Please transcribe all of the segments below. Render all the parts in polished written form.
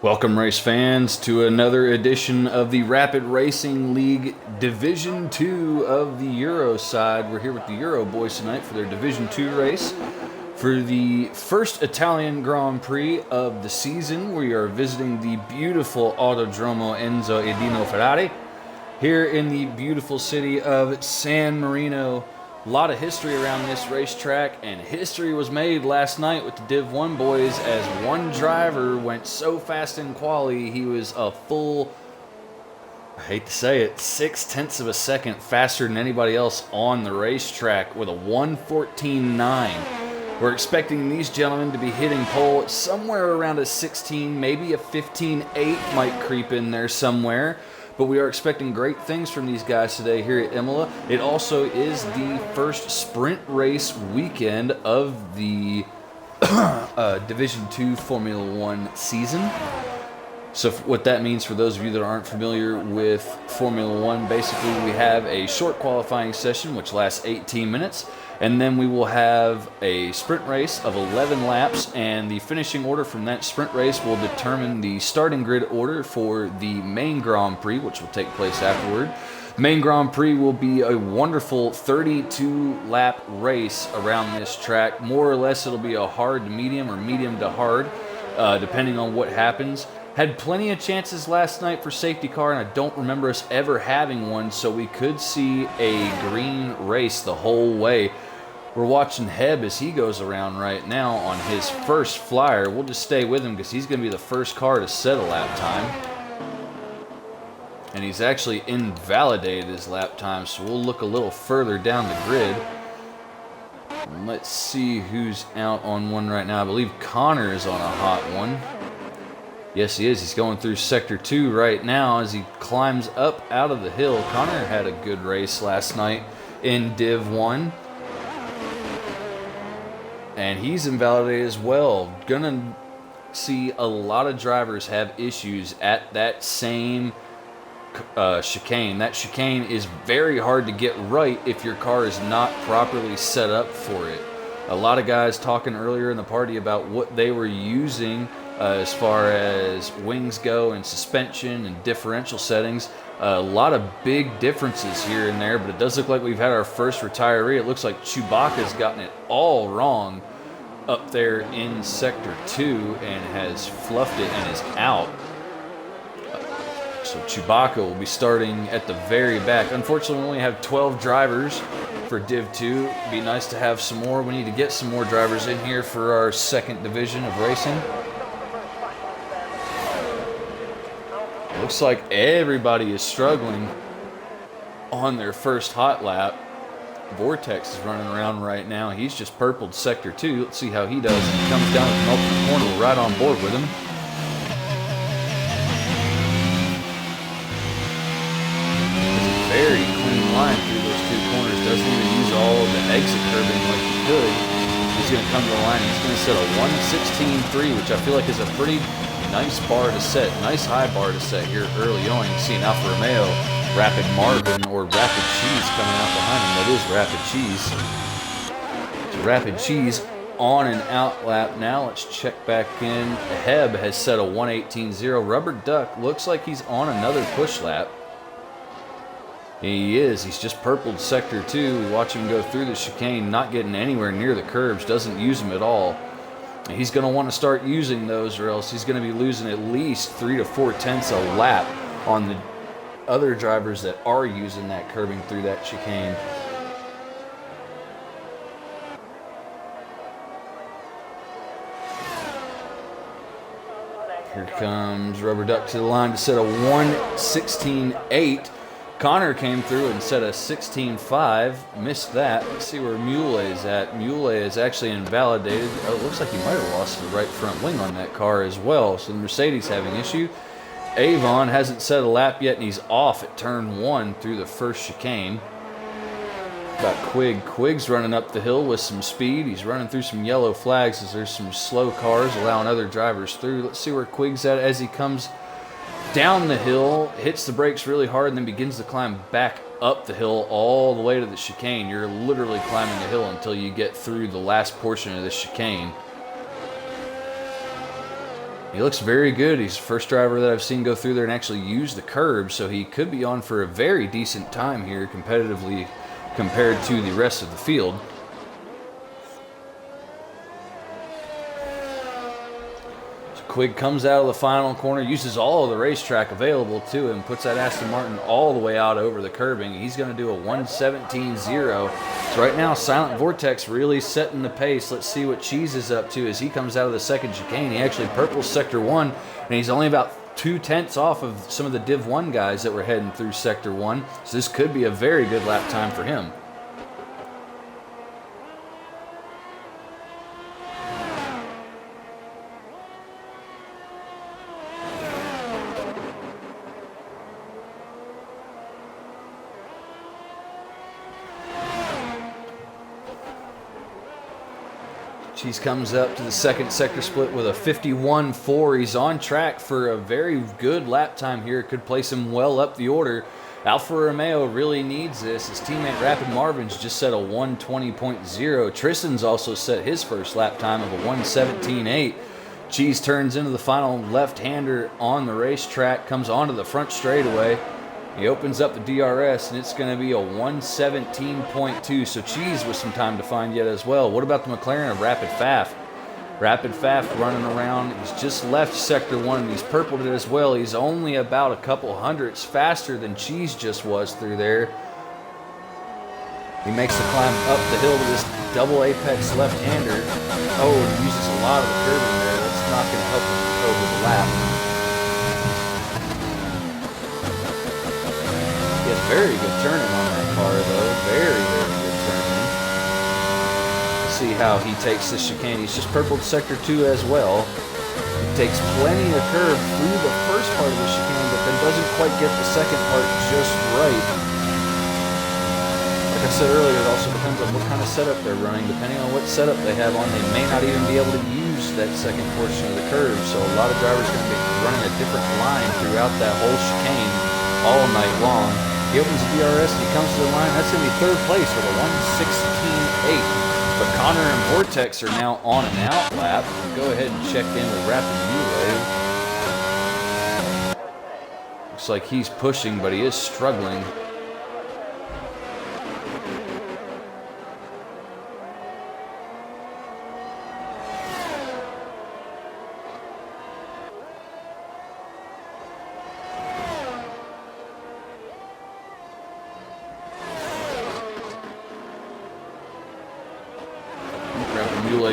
Welcome, race fans, to another edition of the Rapid Racing League Division 2 of the Euro side. We're here with the Euro boys tonight for their Division 2 race. For the first Italian Grand Prix of the season, we are visiting the beautiful Autodromo Enzo e Dino Ferrari here in the beautiful city of San Marino. A lot of history around this racetrack, and history was made last night with the Div 1 boys as one driver went so fast in quali, he was a full, I hate to say it, 0.6 of a second faster than anybody else on the racetrack with a 1:14.9. We're expecting these gentlemen to be hitting pole somewhere around a 16, maybe a 15.8 might creep in there somewhere. But we are expecting great things from these guys today here at Imola. It also is the first sprint race weekend of the Division 2 Formula 1 season. So what that means for those of you that aren't familiar with Formula 1, basically we have a short qualifying session which lasts 18 minutes. And then we will have a sprint race of 11 laps, and the finishing order from that sprint race will determine the starting grid order for the main Grand Prix, which will take place afterward. The main Grand Prix will be a wonderful 32-lap race around this track. More or less, it'll be a hard to medium or medium to hard, depending on what happens. Had plenty of chances last night for safety car, and I don't remember us ever having one, so we could see a green race the whole way. We're watching Heb as he goes around right now on his first flyer. We'll just stay with him because he's going to be the first car to set a lap time. And he's actually invalidated his lap time, so we'll look a little further down the grid. And let's see who's out on one right now. I believe Connor is on a hot one. Yes, he is. He's going through Sector 2 right now as he climbs up out of the hill. Connor had a good race last night in Div 1. And he's invalidated as well. Gonna see a lot of drivers have issues at that same chicane. That chicane is very hard to get right if your car is not properly set up for it. A lot of guys talking earlier in the party about what they were using as far as wings go and suspension and differential settings. A lot of big differences here and there, but it does look like we've had our first retiree. It looks like Chewbacca's gotten it all wrong up there in Sector 2 and has fluffed it and is out. So Chewbacca will be starting at the very back. Unfortunately, we only have 12 drivers for Div 2. It'd be nice to have some more. We need to get some more drivers in here for our second division of racing. Looks like everybody is struggling on their first hot lap. Vortex is running around right now. He's just purpled Sector 2. Let's see how he does. He comes down to the multiple corner. We're right on board with him. It's a very clean line through those two corners. Doesn't even use all of the exit curbing like he could. He's going to come to the line. He's going to set a 1:16.3, which I feel like is a pretty nice bar to set. Nice high bar to set here early on. You see an Alfa Romeo Rapid Marvin or Rapid Cheese coming out behind him. That is Rapid Cheese. So Rapid Cheese on an out lap now. Let's check back in. Heb has set a 1:18.0. Rubber Duck looks like he's on another push lap. He is. He's just purpled Sector 2. We watch him go through the chicane, not getting anywhere near the curbs. Doesn't use them at all. And he's going to want to start using those, or else he's going to be losing at least 3 to 4/10 a lap on the other drivers that are using that curbing through that chicane. Here comes Rubber Duck to the line to set a 1:16.8. Connor came through and set a 16.5. Missed that. Let's see where Mule is at. Mule is actually invalidated. Oh, it looks like he might have lost the right front wing on that car as well. So the Mercedes having issue. Avon hasn't set a lap yet, and he's off at turn 1 through the first chicane. Got Quig. Quig's running up the hill with some speed. He's running through some yellow flags as there's some slow cars allowing other drivers through. Let's see where Quig's at as he comes down the hill, hits the brakes really hard, and then begins to climb back up the hill all the way to the chicane. You're literally climbing the hill until you get through the last portion of the chicane. He looks very good. He's the first driver that I've seen go through there and actually use the curb, so he could be on for a very decent time here competitively compared to the rest of the field. Quigg comes out of the final corner, uses all of the racetrack available to him, puts that Aston Martin all the way out over the curbing. He's going to do a 1:17.0. So right now, Silent Vortex really setting the pace. Let's see what Cheese is up to as he comes out of the second chicane. He actually purples Sector 1, and he's only about 2/10 off of some of the Div 1 guys that were heading through Sector 1. So this could be a very good lap time for him. Cheese comes up to the second sector split with a 51.4. He's on track for a very good lap time here. Could place him well up the order. Alfa Romeo really needs this. His teammate Rapid Marvin's just set a 1:20.0. Tristan's also set his first lap time of a 1:17.8. Cheese turns into the final left-hander on the racetrack, comes onto the front straightaway. He opens up the DRS, and it's going to be a 1:17.2. So Cheese with some time to find yet as well. What about the McLaren of Rapid Faf? Rapid Faf running around. He's just left Sector 1, and he's purpled it as well. He's only about a couple hundredths faster than Cheese just was through there. He makes the climb up the hill to this double apex left-hander. Oh, he uses a lot of the curbing there. That's not going to help him over the lap. Very good turning on that car, though. Very, very good turning. See how he takes this chicane. He's just purpled Sector 2 as well. He takes plenty of curve through the first part of the chicane, but then doesn't quite get the second part just right. Like I said earlier, it also depends on what kind of setup they're running. Depending on what setup they have on, they may not even be able to use that second portion of the curve. So a lot of drivers are going to be running a different line throughout that whole chicane all night long. He opens the DRS and he comes to the line. That's going to be third place with a 1:16.8. But Connor and Vortex are now on an out lap. We'll go ahead and check in with Rapid Relay. Looks like he's pushing, but he is struggling.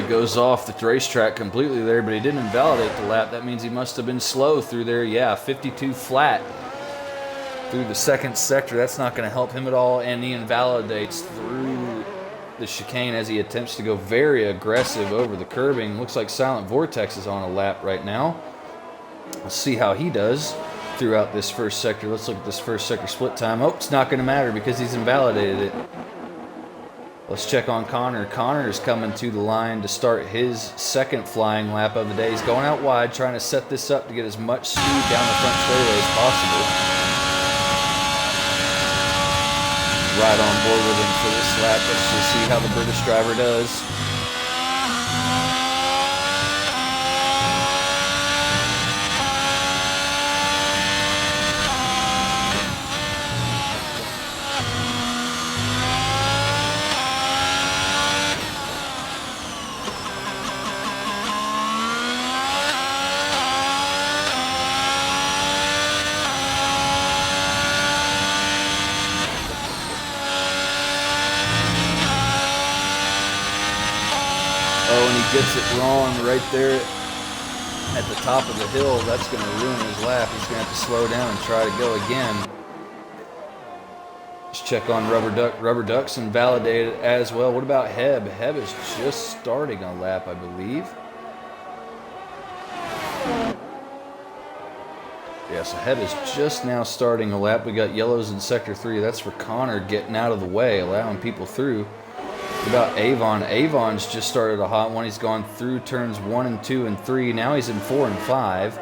Goes off the racetrack completely there, but he didn't invalidate the lap. That means he must have been slow through there. Yeah, 52 flat through the second sector. That's not going to help him at all, and he invalidates through the chicane as he attempts to go very aggressive over the curbing. Looks like Silent Vortex is on a lap right now. Let's see how he does throughout this first sector. Let's look at this first sector split time. Oh, it's not going to matter because he's invalidated it. Let's check on Connor. Connor is coming to the line to start his second flying lap of the day. He's going out wide, trying to set this up to get as much speed down the front straightaway as possible. Right on board with him for this lap. Let's just see how the British driver does. Gets it wrong right there at the top of the hill. That's going to ruin his lap. He's going to have to slow down and try to go again. Let's check on Rubber Duck. Rubber Duck's invalidated as well. What about Heb? Heb is just starting a lap, I believe. Yeah, so Heb is just now starting a lap. We got yellows in Sector 3. That's for Connor getting out of the way, allowing people through. What about Avon? Avon's just started a hot one. He's gone through turns 1 and 2 and 3. Now he's in 4 and 5.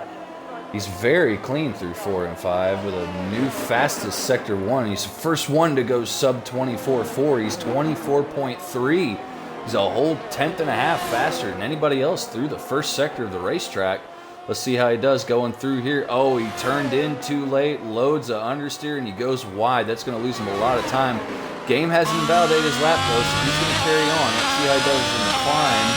He's very clean through 4 and 5 with a new fastest Sector 1. He's the first one to go sub 24.4. He's 24.3. He's a whole tenth and a half faster than anybody else through the first sector of the racetrack. Let's see how he does going through here. Oh, he turned in too late, loads of understeer, and he goes wide. That's going to lose him a lot of time. Game hasn't invalidated his lap, though, so he's going to carry on. Let's see how he does in the climb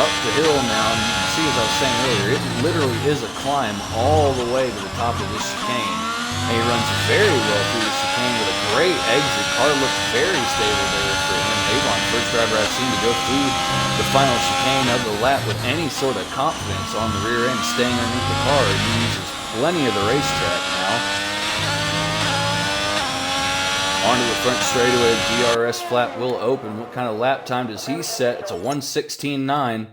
up the hill now. And you can see, as I was saying earlier, it literally is a climb all the way to the top of this chicane. And he runs very well through the chicane with a great exit. Car looks very stable there for him. Avon, first driver I've seen to go through the final chicane of the lap with any sort of confidence on the rear end, staying underneath the car. He uses plenty of the racetrack now. Onto the front straightaway, DRS flap will open. What kind of lap time does he set? It's a 1:16.9.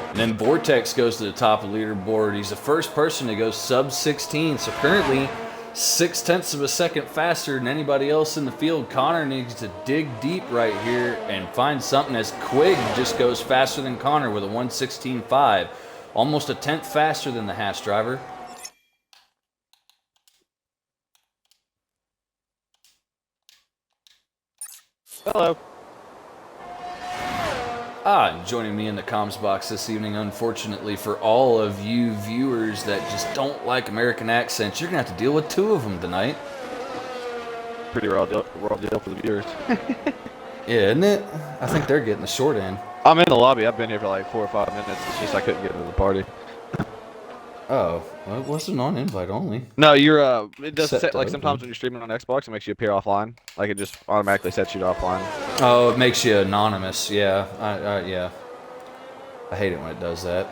And then Vortex goes to the top of the leaderboard. He's the first person to go sub 16. So currently 0.6 of a second faster than anybody else in the field. Connor needs to dig deep right here and find something, as Quig just goes faster than Connor with a 1:16.5. Almost a tenth faster than the Haas driver. Hello. Joining me in the comms box this evening, unfortunately for all of you viewers that just don't like American accents, you're going to have to deal with 2 of them tonight. Pretty raw deal for the viewers. Yeah, isn't it? I think they're getting the short end. I'm in the lobby. I've been here for like 4 or 5 minutes. It's just I couldn't get into the party. Oh, well, it wasn't on invite only. No, you're it does Set set, like to sometimes open. when you're streaming on Xbox, it makes you appear offline. Like it just automatically sets you to offline. Oh, it makes you anonymous. Yeah, yeah. I hate it when it does that.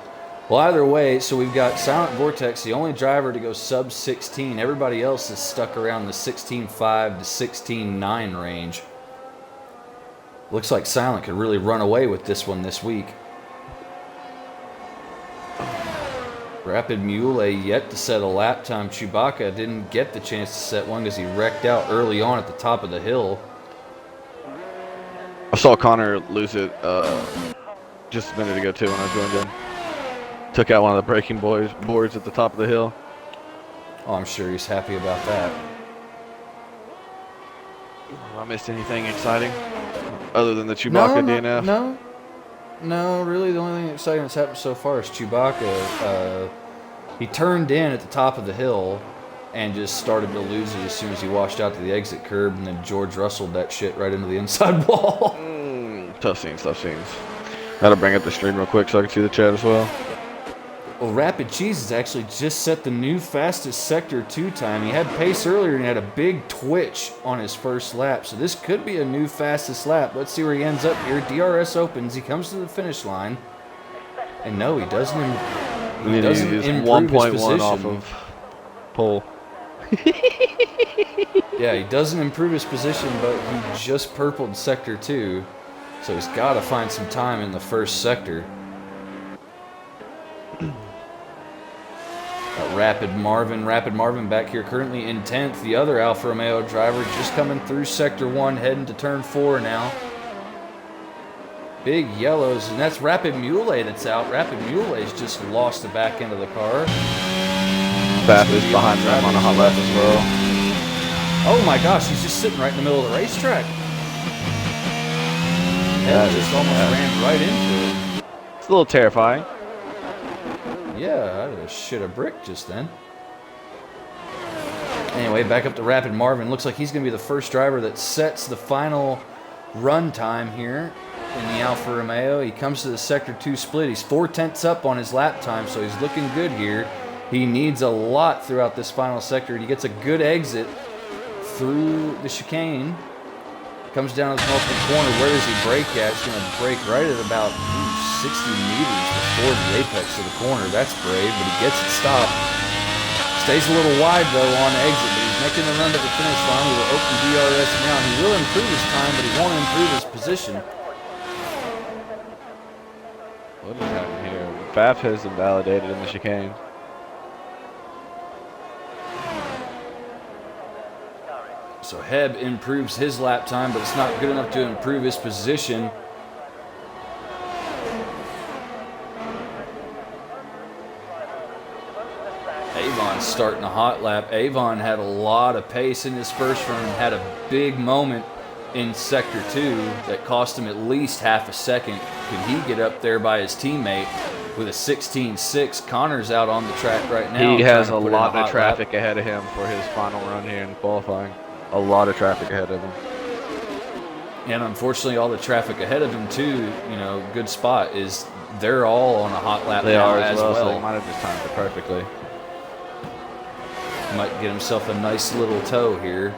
Well, either way, so we've got Silent Vortex, the only driver to go sub 16. Everybody else is stuck around the 16.5 to 16.9 range. Looks like Silent could really run away with this one this week. Rapid Mule yet to set a lap time. Chewbacca didn't get the chance to set one because he wrecked out early on at the top of the hill. I saw Connor lose it just a minute ago too when I joined in. Took out one of the braking boards at the top of the hill. Oh, I'm sure he's happy about that. Have I missed anything exciting other than the Chewbacca DNF? No, really the only thing exciting that's happened so far is Chewbacca. He turned in at the top of the hill and just started to lose it as soon as he washed out to the exit curb, and then George Russelled that shit right into the inside wall. Tough scenes. Gotta bring up the stream real quick so I can see the chat as well. Well, Rapid Cheese has actually just set the new fastest Sector 2 time. He had pace earlier and he had a big twitch on his first lap. So this could be a new fastest lap. Let's see where he ends up here. DRS opens. He comes to the finish line. And no, he doesn't improve his position. 1.1 off of pole. Yeah, he doesn't improve his position, but he just purpled Sector 2. So he's got to find some time in the first sector. Rapid Marvin back here currently in 10th. The other Alfa Romeo driver just coming through Sector 1, heading to Turn 4 now. Big yellows, and that's Rapid Mule that's out. Rapid Mule's just lost the back end of the car. Bath is behind them on the hot left as well. Oh my gosh, he's just sitting right in the middle of the racetrack. That just almost ran right into it. It's a little terrifying. Yeah, I just shit a brick just then. Anyway, back up to Rapid Marvin. Looks like he's going to be the first driver that sets the final run time here in the Alfa Romeo. He comes to the Sector 2 split. He's 4/10 up on his lap time, so he's looking good here. He needs a lot throughout this final sector. He gets a good exit through the chicane. Comes down to the multiple corner. Where does he brake at? He's going to brake right at about 60 meters before the apex of the corner. That's brave, but he gets it stopped. Stays a little wide, though, on exit, but he's making the run to the finish line. He will open DRS now. He will improve his time, but he won't improve his position. What is happening here? Bath has invalidated in the chicane. So Heb improves his lap time, but it's not good enough to improve his position. Avon starting a hot lap. Avon had a lot of pace in his first run, had a big moment in Sector 2 that cost him at least half a second. Could he get up there by his teammate with a 16.6? Connor's out on the track right now. He has a lot of traffic ahead of him for his final run here in qualifying. A lot of traffic ahead of him. And unfortunately, all the traffic ahead of him too, good spot, is they're all on a hot lap they now are as well. So well. they might have just timed it perfectly. Might get himself a nice little tow here.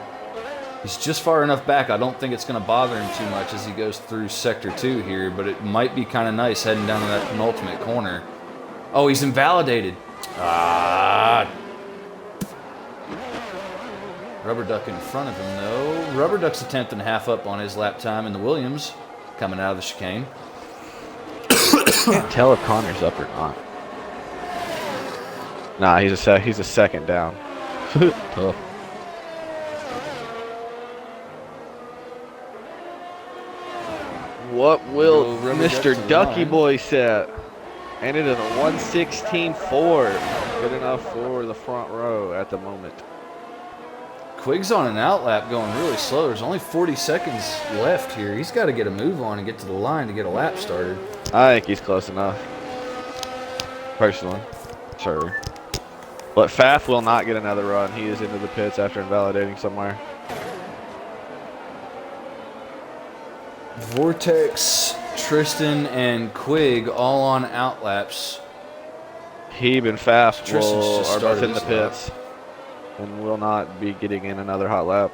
He's just far enough back. I don't think it's going to bother him too much as he goes through Sector 2 here, but it might be kind of nice heading down to that penultimate corner. Oh, he's invalidated. Rubber Duck in front of him, though. Rubber Duck's a tenth and a half up on his lap time in the Williams coming out of the chicane. Can't tell if Connor's up or not. Nah, he's a second down. Tough. What will Mr. Ducky Boy set? Ended in a 1:16.4. Good enough for the front row at the moment. Quig's on an outlap going really slow. There's only 40 seconds left here. He's got to get a move on and get to the line to get a lap started. I think he's close enough. Personally. Sure. But Pfaff will not get another run. He is into the pits after invalidating somewhere. Vortex, Tristan, and Quig all on outlaps. Heeb and Pfaff are both in the lap. pits and will not be getting in another hot lap.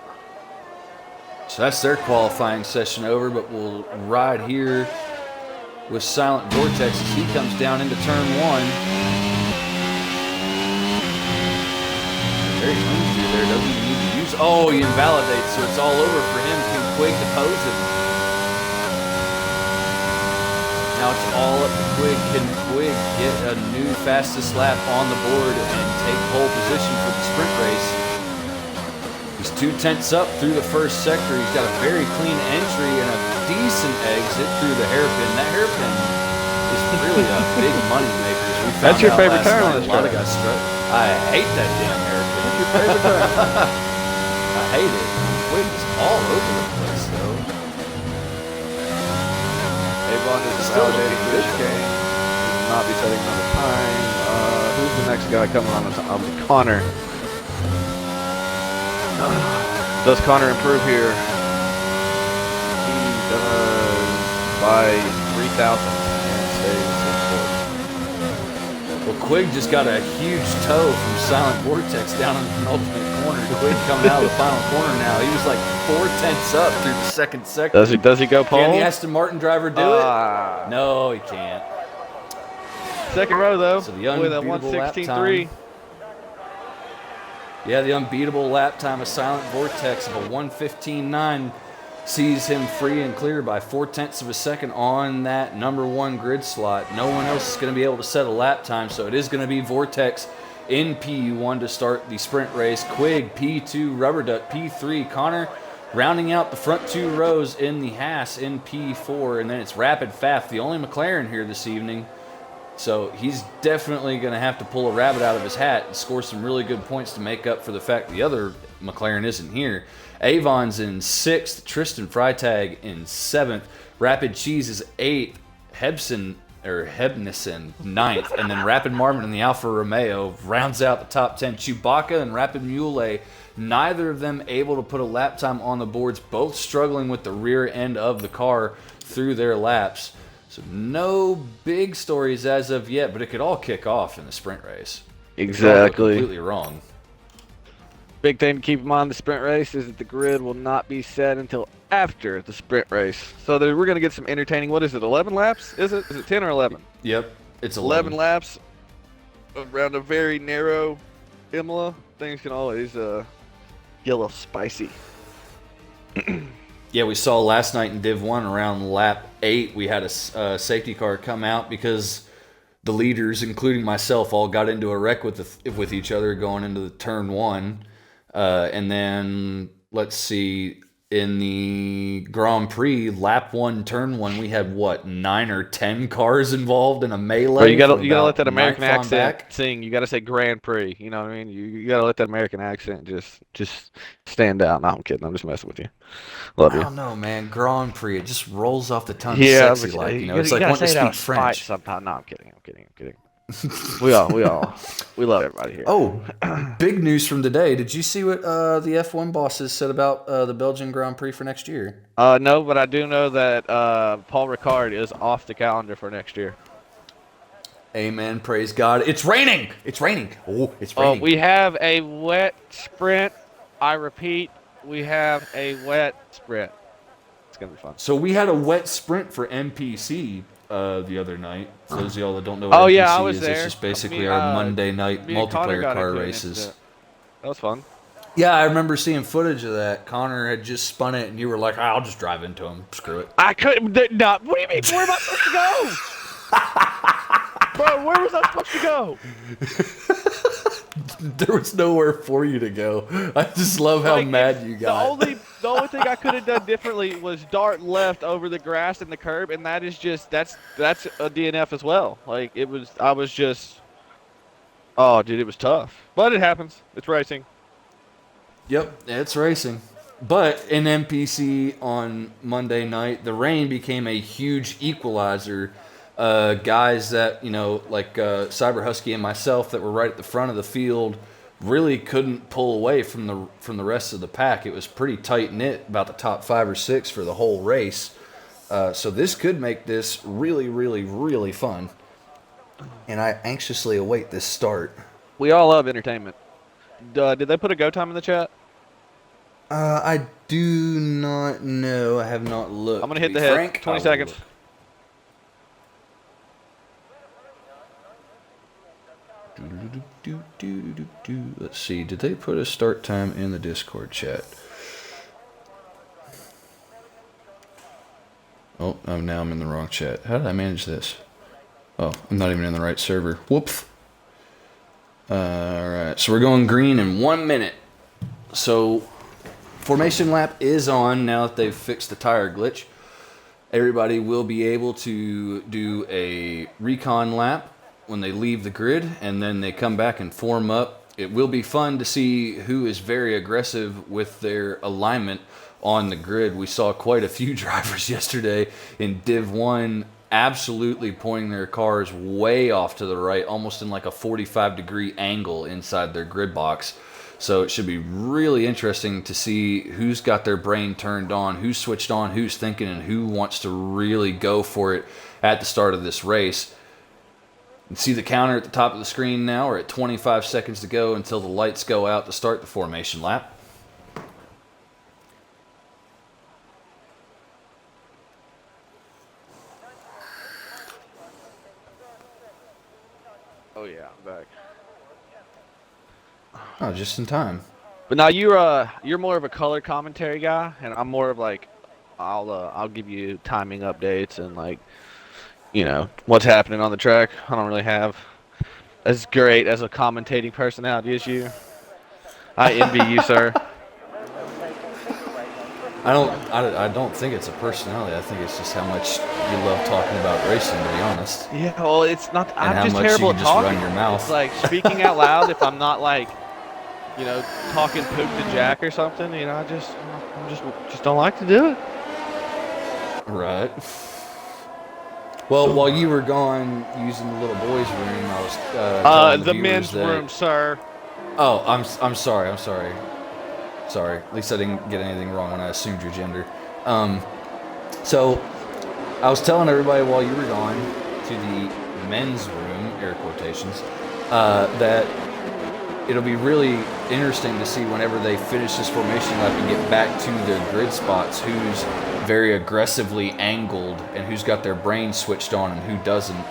So that's their qualifying session over, but we'll ride here with Silent Vortex as he comes down into turn 1. Very easy there, doesn't he need to use. Oh, he invalidates, so it's all over for him. Can Quig depose him? Now it's all up to Quig. Can Quig get a new fastest lap on the board and take pole position for the sprint race? He's 2/10 up through the first sector. He's got a very clean entry and a decent exit through the hairpin. That hairpin is really a big money maker. That's your favorite turn on this track. A lot of guys struck. I hate that damn hairpin. That's your favorite turn. I hate it. Quig is all over the place, though. Avon is validating this game. He will not be setting another time. Who's the next guy coming on? Connor. Does Connor improve here? He does by 3,000 and stays 6-4. Well, Quig just got a huge tow from Silent Vortex down in the penultimate corner. Quig coming out of the final corner now. He was like 4/10 up through the second sector. Does he go pole? Can the Aston Martin driver do it? No, he can't. Second row though, So the with a unbeatable lap 1:16.3. Yeah, the unbeatable lap time of Silent Vortex of a 1:15.9 sees him free and clear by 4/10 of a second on that number 1 grid slot. No one else is going to be able to set a lap time, so it is going to be Vortex in P1 to start the sprint race. Quig, P2, Rubber Duck, P3, Connor rounding out the front 2 rows in the Haas in P4, and then it's Rapid Pfaff, the only McLaren here this evening. So he's definitely going to have to pull a rabbit out of his hat and score some really good points to make up for the fact the other McLaren isn't here. Avon's in 6th, Tristan Freitag in 7th, Rapid Cheese is 8th, Hebnison 9th, and then Rapid Marmot and the Alfa Romeo rounds out the top 10. Chewbacca and Rapid Mule, neither of them able to put a lap time on the boards, both struggling with the rear end of the car through their laps. So no big stories as of yet, but it could all kick off in the sprint race. Exactly. Completely wrong. Big thing to keep in mind the sprint race is that the grid will not be set until after the sprint race. So we're going to get some entertaining. What is it, 11 laps? Is it 10 or 11? Yep, it's 11 laps around a very narrow Imola. Things can always get a little spicy. Yeah, we saw last night in Div 1 around lap 8, we had a safety car come out because the leaders, including myself, all got into a wreck with each other going into the turn 1. And then, let's see, in the Grand Prix, lap 1, turn 1, we had what, 9 or 10 cars involved in a melee. Bro, you gotta let about that American ninth on accent back. sing. You gotta say Grand Prix. You know what I mean? You gotta let that American accent just stand out. No, I'm kidding. I'm just messing with you. Love I you. don't know, man. Grand Prix, it just rolls off the tongue Yeah, sexy but like, you, it's you like gotta wanting to say it out speak of spite French. sometimes. No, I'm kidding. I'm kidding. We love everybody here. Oh, big news from today. Did you see what the F1 bosses said about the Belgian Grand Prix for next year? No, but I do know that Paul Ricard is off the calendar for next year. Amen. Praise God. It's raining. It's raining. Oh, it's raining. We have a wet sprint. I repeat, we have a wet sprint. It's gonna be fun. So we had a wet sprint for NPC the other night. For those of y'all that don't know what Oh NPC yeah, I was is, there. it's just basically our Monday night Me and Connor multiplayer got car into an races. incident. That was fun. Yeah, I remember seeing footage of that. Connor had just spun it, and you were like, "I'll just drive into him. Screw it." I couldn't. No, what do you mean? Where am I supposed to go? Bro, where was I supposed to go? There was nowhere for you to go. I just love how mad you got. The only thing I could have done differently was dart left over the grass and the curb, and that is just that's a DNF as well. Like I was just, oh dude, it was tough, but it happens. It's racing. Yep, it's racing. But in NPC on Monday night, the rain became a huge equalizer. Guys that, like Cyber Husky and myself that were right at the front of the field really couldn't pull away from the rest of the pack. It was pretty tight knit, about the top 5 or 6 for the whole race. So this could make this really, really, really fun. And I anxiously await this start. We all love entertainment. Did they put a go time in the chat? I do not know. I have not looked. I'm gonna hit the head. 20 seconds. Let's see. Did they put a start time in the Discord chat? Oh, now I'm in the wrong chat. How did I manage this? Oh, I'm not even in the right server. Whoops. Alright, so we're going green in 1 minute. So, formation lap is on now that they've fixed the tire glitch. Everybody will be able to do a recon lap when they leave the grid, and then they come back and form up. It will be fun to see who is very aggressive with their alignment on the grid. We saw quite a few drivers yesterday in Div 1 absolutely pointing their cars way off to the right, almost in like a 45-degree angle inside their grid box. So it should be really interesting to see who's got their brain turned on, who's switched on, who's thinking, and who wants to really go for it at the start of this race. You see the counter at the top of the screen now. We're at 25 seconds to go until the lights go out to start the formation lap. Oh yeah, I'm back. Oh, just in time. But now you're more of a color commentary guy, and I'm more of like, I'll give you timing updates and like, what's happening on the track. I don't really have as great as a commentating personality as you. I envy you, sir. I don't think it's a personality. I think it's just how much you love talking about racing, to be honest. Yeah, well, it's not. And I'm just how much terrible you at can just talking. run your mouth. It's like speaking out loud. If I'm not like, talking poop to Jack or something, I just don't like to do it. Right. Well, while you were gone using the little boys' room, I was telling the viewers men's that, room, sir. Oh, I'm sorry. Sorry. At least I didn't get anything wrong when I assumed your gender. So I was telling everybody while you were gone to the men's room, air quotations, that it'll be really interesting to see whenever they finish this formation lap and get back to their grid spots who's very aggressively angled and who's got their brain switched on and who doesn't.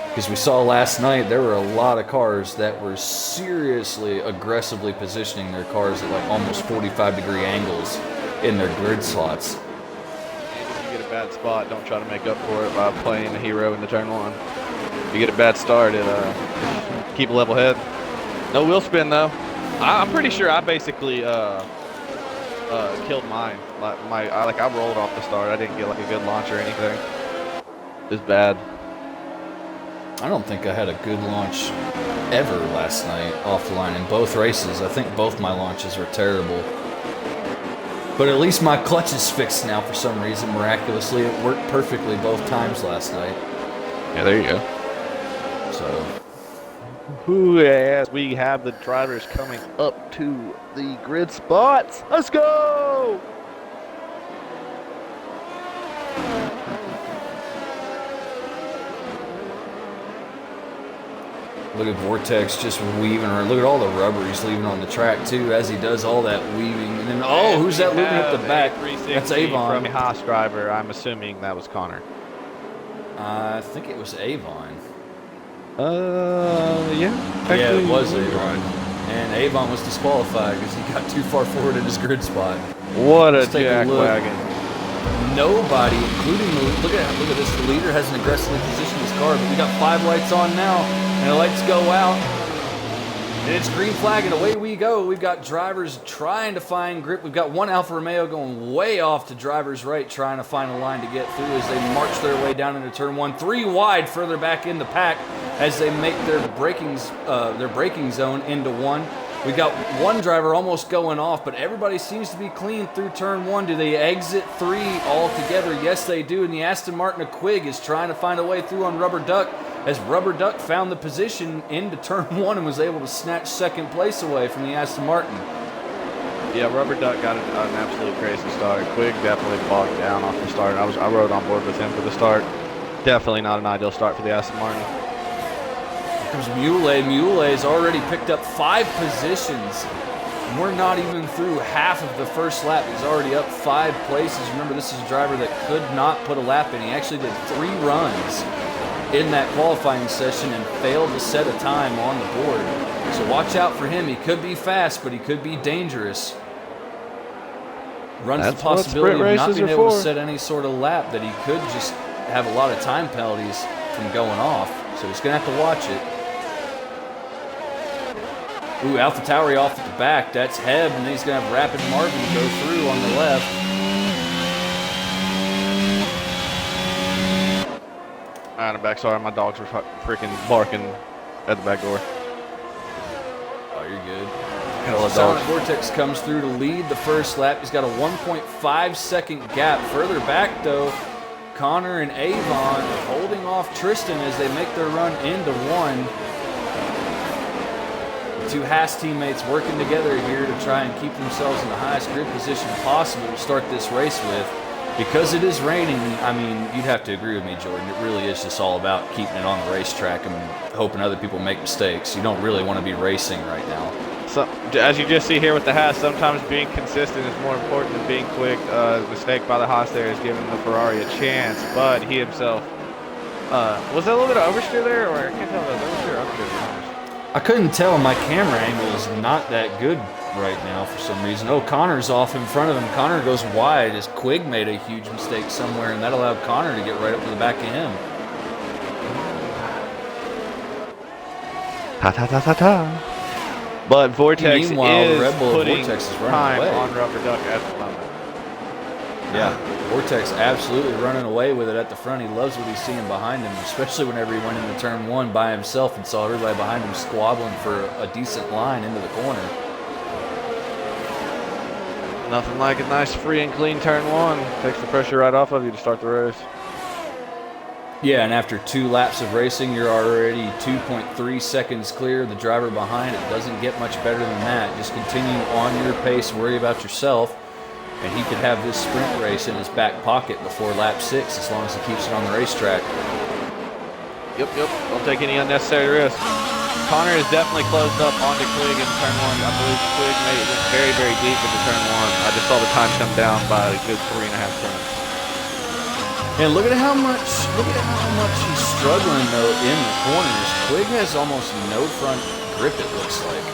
Because we saw last night there were a lot of cars that were seriously aggressively positioning their cars at like almost 45-degree angles in their grid slots. And if you get a bad spot, don't try to make up for it by playing a hero in the turn one. If you get a bad start, keep a level head. No wheel spin though. I'm pretty sure I basically killed mine. I rolled off the start. I didn't get like a good launch or anything. It was bad. I don't think I had a good launch ever last night offline in both races. I think both my launches were terrible. But at least my clutch is fixed now for some reason, miraculously. It worked perfectly both times last night. Yeah, there you go. So, Yes, we have the drivers coming up to the grid spots. Let's go! look at Vortex just weaving around. Look at all the rubber he's leaving on the track, too, as he does all that weaving. And then, oh, who's that looping up the back? That's Avon. From a Haas driver. I'm assuming that was Connor. I think it was Avon. Yeah. Yeah, it was Avon. And Avon was disqualified because he got too far forward in his grid spot. What a jackwagon. Nobody, including the look at this. The leader hasn't aggressively positioned his car, but we got 5 lights on now, and the lights go out. And it's green flag, and away we go. We've got drivers trying to find grip. We've got one Alfa Romeo going way off to driver's right, trying to find a line to get through as they march their way down into turn 1. 3 wide further back in the pack as they make their braking zone into 1. We've got one driver almost going off, but everybody seems to be clean through turn 1. Do they exit 3 altogether? Yes, they do. And the Aston Martin of Quigg is trying to find a way through on Rubber Duck, as Rubber Duck found the position into turn 1 and was able to snatch second place away from the Aston Martin. Yeah, Rubber Duck got an absolute crazy start. Quigg definitely bogged down off the start. I rode on board with him for the start. Definitely not an ideal start for the Aston Martin. Here comes Mule. Mule's already picked up 5 positions. And we're not even through half of the first lap. He's already up 5 places. Remember, this is a driver that could not put a lap in. He actually did 3 runs in that qualifying session and failed to set a time on the board. So watch out for him. He could be fast, but he could be dangerous. Runs the possibility of not being able to set any sort of lap, that he could just have a lot of time penalties from going off. So he's going to have to watch it. Ooh, AlphaTauri off at the back. That's Heb, and he's going to have Rapid Marvin go through on the left. Alright, I'm back. Sorry, my dogs were freaking barking at the back door. Oh, you're good. Sonic Vortex comes through to lead the first lap. He's got a 1.5 second gap. Further back, though, Connor and Avon holding off Tristan as they make their run into 1. The 2 Haas teammates working together here to try and keep themselves in the highest grid position possible to start this race with. Because it is raining, I mean, you'd have to agree with me, Jordan. It really is just all about keeping it on the racetrack and hoping other people make mistakes. You don't really want to be racing right now. So, as you just see here with the Haas, sometimes being consistent is more important than being quick. The mistake by the Haas there is giving the Ferrari a chance, but he himself... was that a little bit of oversteer there, or I can't tell if that was oversteer or understeer? I couldn't tell. My camera angle is not that good right now for some reason. Oh, Connor's off in front of him. Connor goes wide as Quigg made a huge mistake somewhere, and that allowed Connor to get right up to the back of him. Ta-ta-ta-ta-ta. But Vortex Meanwhile, Red Bull putting Vortex is running time away on Rubber Duck at the moment. Yeah, Vortex absolutely running away with it at the front. He loves what he's seeing behind him, especially whenever he went into turn 1 by himself and saw everybody behind him squabbling for a decent line into the corner. Nothing like a nice free and clean turn 1. Takes the pressure right off of you to start the race. Yeah, and after 2 laps of racing, you're already 2.3 seconds clear. The driver behind it doesn't get much better than that. Just continue on your pace, worry about yourself, and he could have this sprint race in his back pocket before lap 6 as long as he keeps it on the racetrack. Yep. Don't take any unnecessary risks. Connor is definitely closed up onto Quigg in turn 1. I believe Quigg made it very, very deep into turn 1. I just saw the time come down by a good 3.5 turns. And look at how much he's struggling though in the corners. Quigg has almost no front grip, it looks like.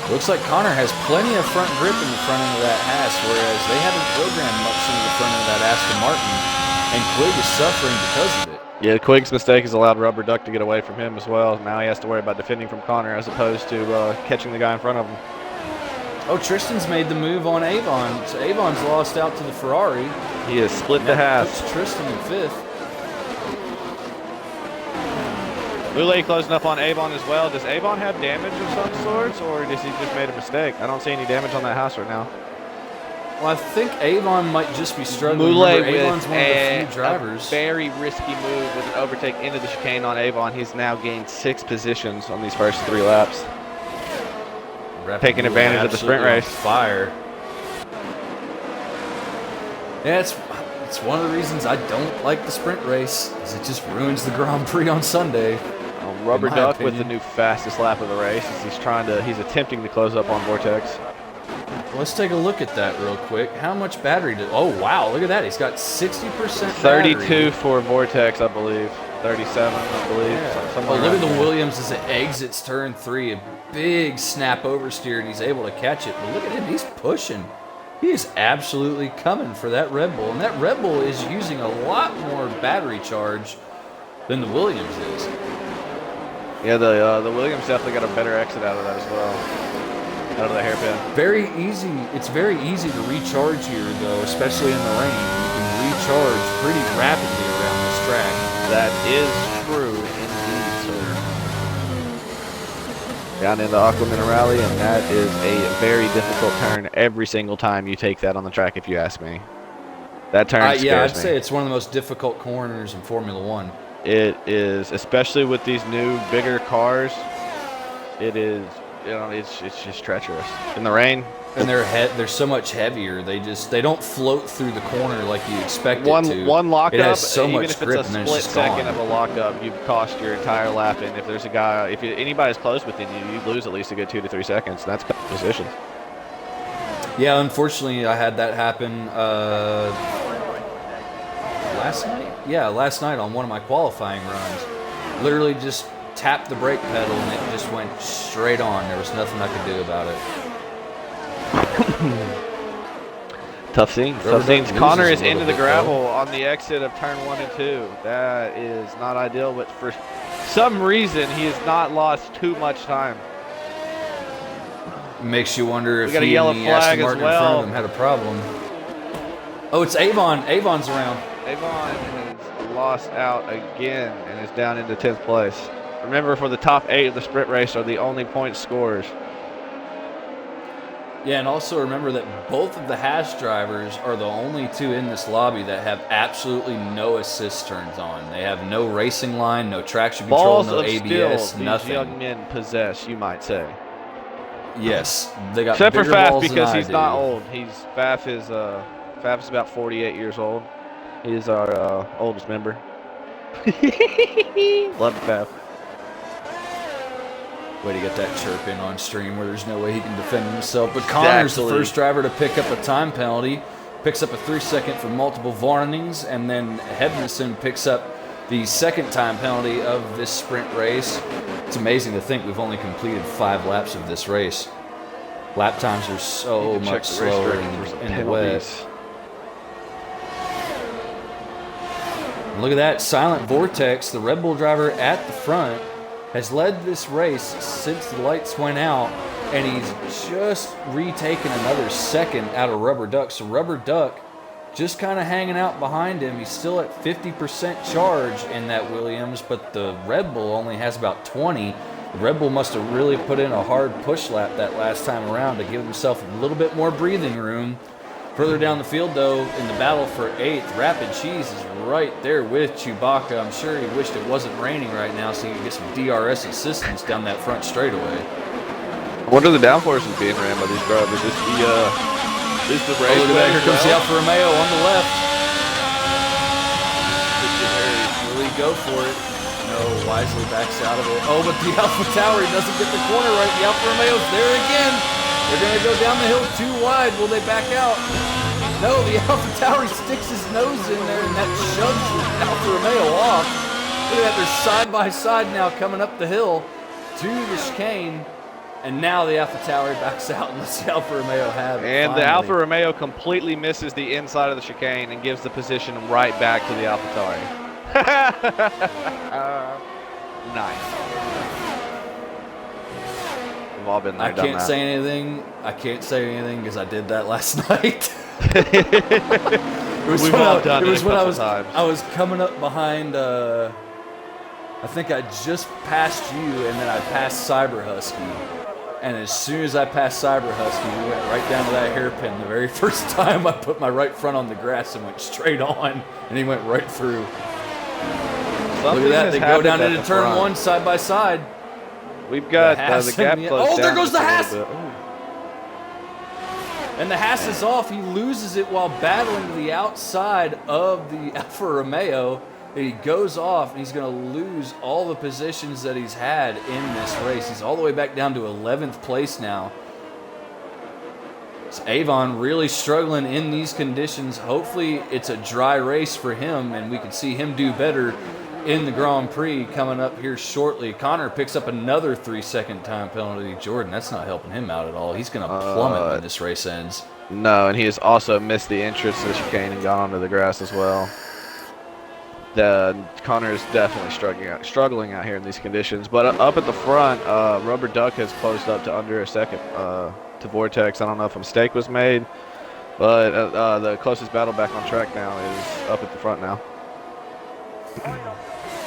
Looks like Connor has plenty of front grip in the front end of that Haas, whereas they haven't programmed much into the front end of that Aston Martin, and Quigg is suffering because of it. Yeah, Quigg's mistake has allowed Rubber Duck to get away from him as well. Now he has to worry about defending from Connor as opposed to catching the guy in front of him. Oh, Tristan's made the move on Avon. So Avon's lost out to the Ferrari. He has split the half. Puts Tristan in 5th. Lule closing up on Avon as well. Does Avon have damage of some sorts, or does he just made a mistake? I don't see any damage on that house right now. Well, I think Avon might just be struggling. Mule Remember, with Avon's one of the few a drivers. very risky move with an overtake into the chicane on Avon. He's now gained 6 positions on these first 3 laps. Taking advantage of the sprint race. Fire. Yeah, it's one of the reasons I don't like the sprint race, is it just ruins the Grand Prix on Sunday. Rubber Duck with the new fastest lap of the race as he's attempting to close up on Vortex. Let's take a look at that real quick. How much battery did? Oh wow, look at that. He's got 60% battery. 32 for Vortex, I believe. 37, I believe. Yeah. Oh, look at the Williams as it exits turn 3. A big snap oversteer, and he's able to catch it. But look at him, he's pushing. He is absolutely coming for that Red Bull. And that Red Bull is using a lot more battery charge than the Williams is. Yeah, the Williams definitely got a better exit out of that as well. Out of the hairpin. Very easy. It's very easy to recharge here, though, especially in the rain. You can recharge pretty rapidly around this track. That is true indeed, sir. Down into Aqua Minerale, and that is a very difficult turn every single time you take that on the track, if you ask me. That turn scares me. Yeah, I'd say it's one of the most difficult corners in Formula One. It is, especially with these new, bigger cars. It is, it's just treacherous in the rain. And they're so much heavier. They don't float through the corner like you expect it to. One lockup, it has so even much if grip, it's a and split it's just second gone. of a lockup, you've cost your entire lap. And if there's a guy, anybody's close within you, you lose at least a good 2 to 3 seconds. And that's positions. Yeah, unfortunately, I had that happen last night. Yeah, last night on one of my qualifying runs. Literally just tapped the brake pedal and it just went straight on. There was nothing I could do about it. Tough scenes. Connor is into the gravel on the exit of turn 1 and 2. That is not ideal, but for some reason he has not lost too much time. Makes you wonder if he and the Aston Martin in front of him had a problem. Oh, it's Avon. Avon's around. Avon has lost out again and is down into 10th place. Remember, for the top 8 of the sprint race are the only point scorers. Yeah, and also remember that both of the Haas drivers are the only 2 in this lobby that have absolutely no assist turns on. They have no racing line, no traction control, no ABS, nothing. These young men possess, you might say. Yes, they got except for bigger Faf, balls because than he's not old. Faf is about 48 years old. He is our oldest member. Love Faf. Way to get that chirp in on stream where there's no way he can defend himself. But Connor's the first driver to pick up a time penalty. Picks up a 3-second for multiple warnings. And then Hedmison picks up the second time penalty of this sprint race. It's amazing to think we've only completed 5 laps of this race. Lap times are so much slower in the wet. Look at that, Silent Vortex, the Red Bull driver at the front, has led this race since the lights went out, and he's just retaken another second out of Rubber Duck. So Rubber Duck just kind of hanging out behind him. He's still at 50% charge in that Williams, but the Red Bull only has about 20. The Red Bull must have really put in a hard push lap that last time around to give himself a little bit more breathing room. Further down the field, though, in the battle for 8th, Rapid Cheese is right there with Chewbacca. I'm sure he wished it wasn't raining right now so he could get some DRS assistance down that front straightaway. What are the downforces being ran by these drivers? Is the race? Look at that, here comes the Alfa Romeo on the left. Really go for it. No, wisely backs out of it. Oh, but the Alfa Tauri doesn't get the corner right. The Alfa Romeo's there again. They're going to go down the hill too wide. Will they back out? No, the Alfa Tauri sticks his nose in there, and that shoves the Alfa Romeo off. Look at that, they're side by side now coming up the hill to the chicane. And now the Alfa Tauri backs out and lets the Alfa Romeo have it. And finally. The Alfa Romeo completely misses the inside of the chicane and gives the position right back to the Alfa Tauri. Nice. We've all been there. I can't say anything. I can't say anything because I did that last night. We've all done it a couple times. I was coming up behind. I think I just passed you, and then I passed Cyber Husky. And as soon as I passed Cyber Husky, we went right down to that hairpin. The very first time I put my right front on the grass and went straight on, and he went right through. Look at that! They go down into turn one side by side. We've got the gap closed down. Oh, there goes the Haas! And the Haas is off. He loses it while battling to the outside of the Alfa Romeo. He goes off, and he's going to lose all the positions that he's had in this race. He's all the way back down to 11th place now. So Avon really struggling in these conditions. Hopefully it's a dry race for him, and we can see him do better in the Grand Prix coming up here shortly. Connor picks up another 3-second time penalty. Jordan, that's not helping him out at all. He's going to plummet when this race ends. No, and he has also missed the entrance to the chicane and gone onto the grass as well. Connor is definitely struggling out here in these conditions. But up at the front, Rubber Duck has closed up to under a second to Vortex. I don't know if a mistake was made, but the closest battle back on track now is up at the front now.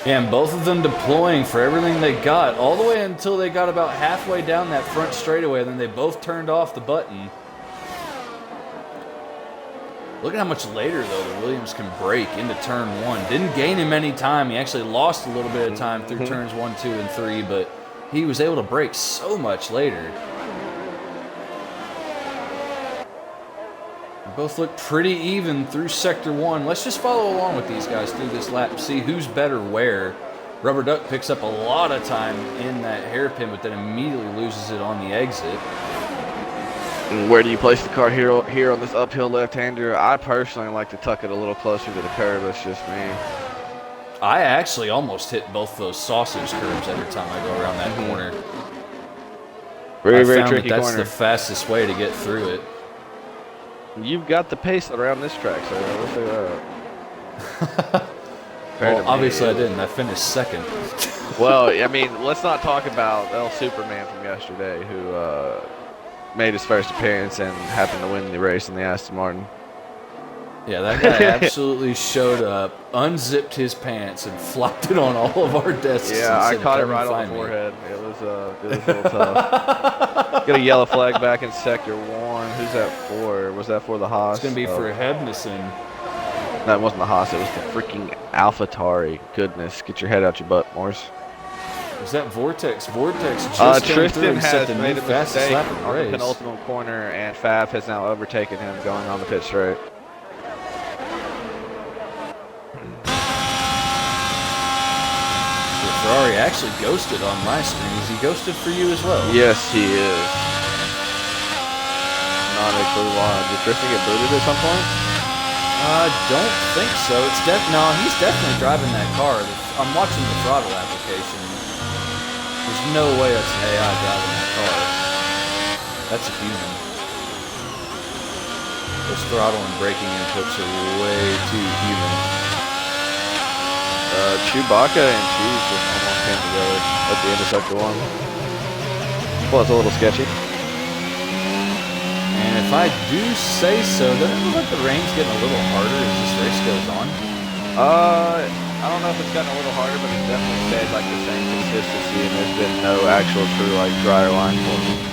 Yeah, and both of them deploying for everything they got, all the way until they got about halfway down that front straightaway, then they both turned off the button. Look at how much later, though, the Williams can break into turn one. Didn't gain him any time. He actually lost a little bit of time through turns 1, 2, and 3, but he was able to break so much later. They both look pretty even through Sector 1. Let's just follow along with these guys through this lap and see who's better where. Rubber Duck picks up a lot of time in that hairpin, but then immediately loses it on the exit. Where do you place the car here on this uphill left-hander? I personally like to tuck it a little closer to the curb. That's just me. I actually almost hit both those sausage curbs every time I go around that corner. Very tricky corner. That's the fastest way to get through it. You've got the pace around this track, so let's look at that. Well, obviously I didn't. I finished second. Well, I mean, let's not talk about El Superman from yesterday, who made his first appearance and happened to win the race in the Aston Martin. Yeah, that guy absolutely showed up, unzipped his pants, and flopped it on all of our desks. Yeah, I caught it right on the forehead. It was a little tough. Got a yellow flag back in Sector 1. Who's that for? Was that for the Haas? It's going to be for Hebnison. No, it wasn't the Haas. It was the freaking AlphaTauri. Goodness, get your head out your butt, Morris. Was that Vortex? Vortex just came through and set the new fastest lap in the race. On the penultimate corner, and Fab has now overtaken him going on the pit straight. The Ferrari actually ghosted on my screen. Is he ghosted for you as well? Yes, he is. Not a clue why. Did Tristan get booted at some point? I don't think so. No, he's definitely driving that car. I'm watching the throttle application. There's no way that's an AI driving that car. That's a human. Those throttle and braking inputs are way too human. Chewbacca and Cheese just almost came together at the end of Sector 1. Well, it's a little sketchy. And if I do say so, doesn't it look like the rain's getting a little harder as this race goes on? I don't know if it's gotten a little harder, but it's definitely stayed like the same consistency, and there's been no actual true like drier line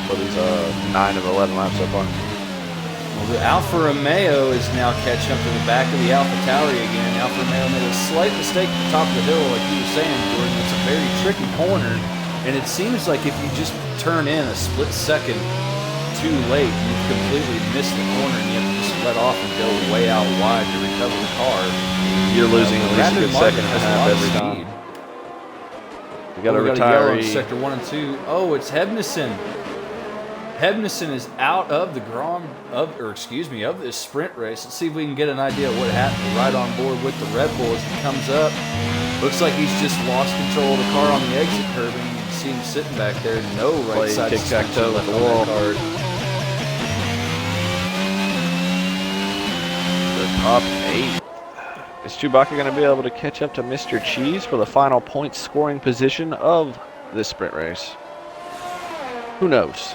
for these 9 of 11 laps so far. Well, the Alfa Romeo is now catching up to the back of the AlphaTauri again. Alfa Romeo made a slight mistake at the top of the hill, like you were saying, Jordan. It's a very tricky corner, and it seems like if you just turn in a split second too late, you've completely missed the corner, and you have to just let off and go way out wide to recover the car. You're losing at least a good second and a half every time. You got a retiree. Sector 1 and 2. Oh, it's Hebnison. Hebnison is out of the of this sprint race. Let's see if we can get an idea of what happened. Right on board with the Red Bull as he comes up. Looks like he's just lost control of the car on the exit curve, and you can see him sitting back there. No right side tic-tac-toe with the wall. The top 8. Is Chewbacca going to be able to catch up to Mr. Cheese for the final point scoring position of this sprint race? Who knows?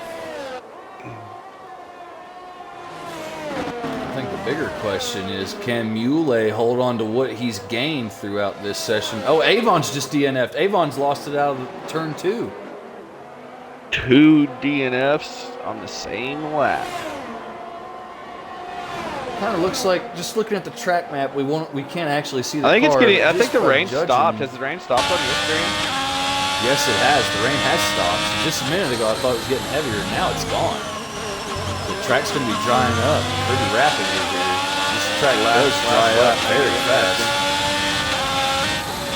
I think the bigger question is, can Mule hold on to what he's gained throughout this session? Oh, Avon's just DNF'd. Avon's lost it out of turn 2. 2 DNFs on the same lap. Kind of looks like, just looking at the track map, we can't actually see the I think car. it's getting. I Just think the by rain judging- stopped. Has the rain stopped on your screen? Yes, it has. The rain has stopped. Just a minute ago, I thought it was getting heavier. Now it's gone. The track's going to be drying up pretty rapidly here. This track does dry up very fast.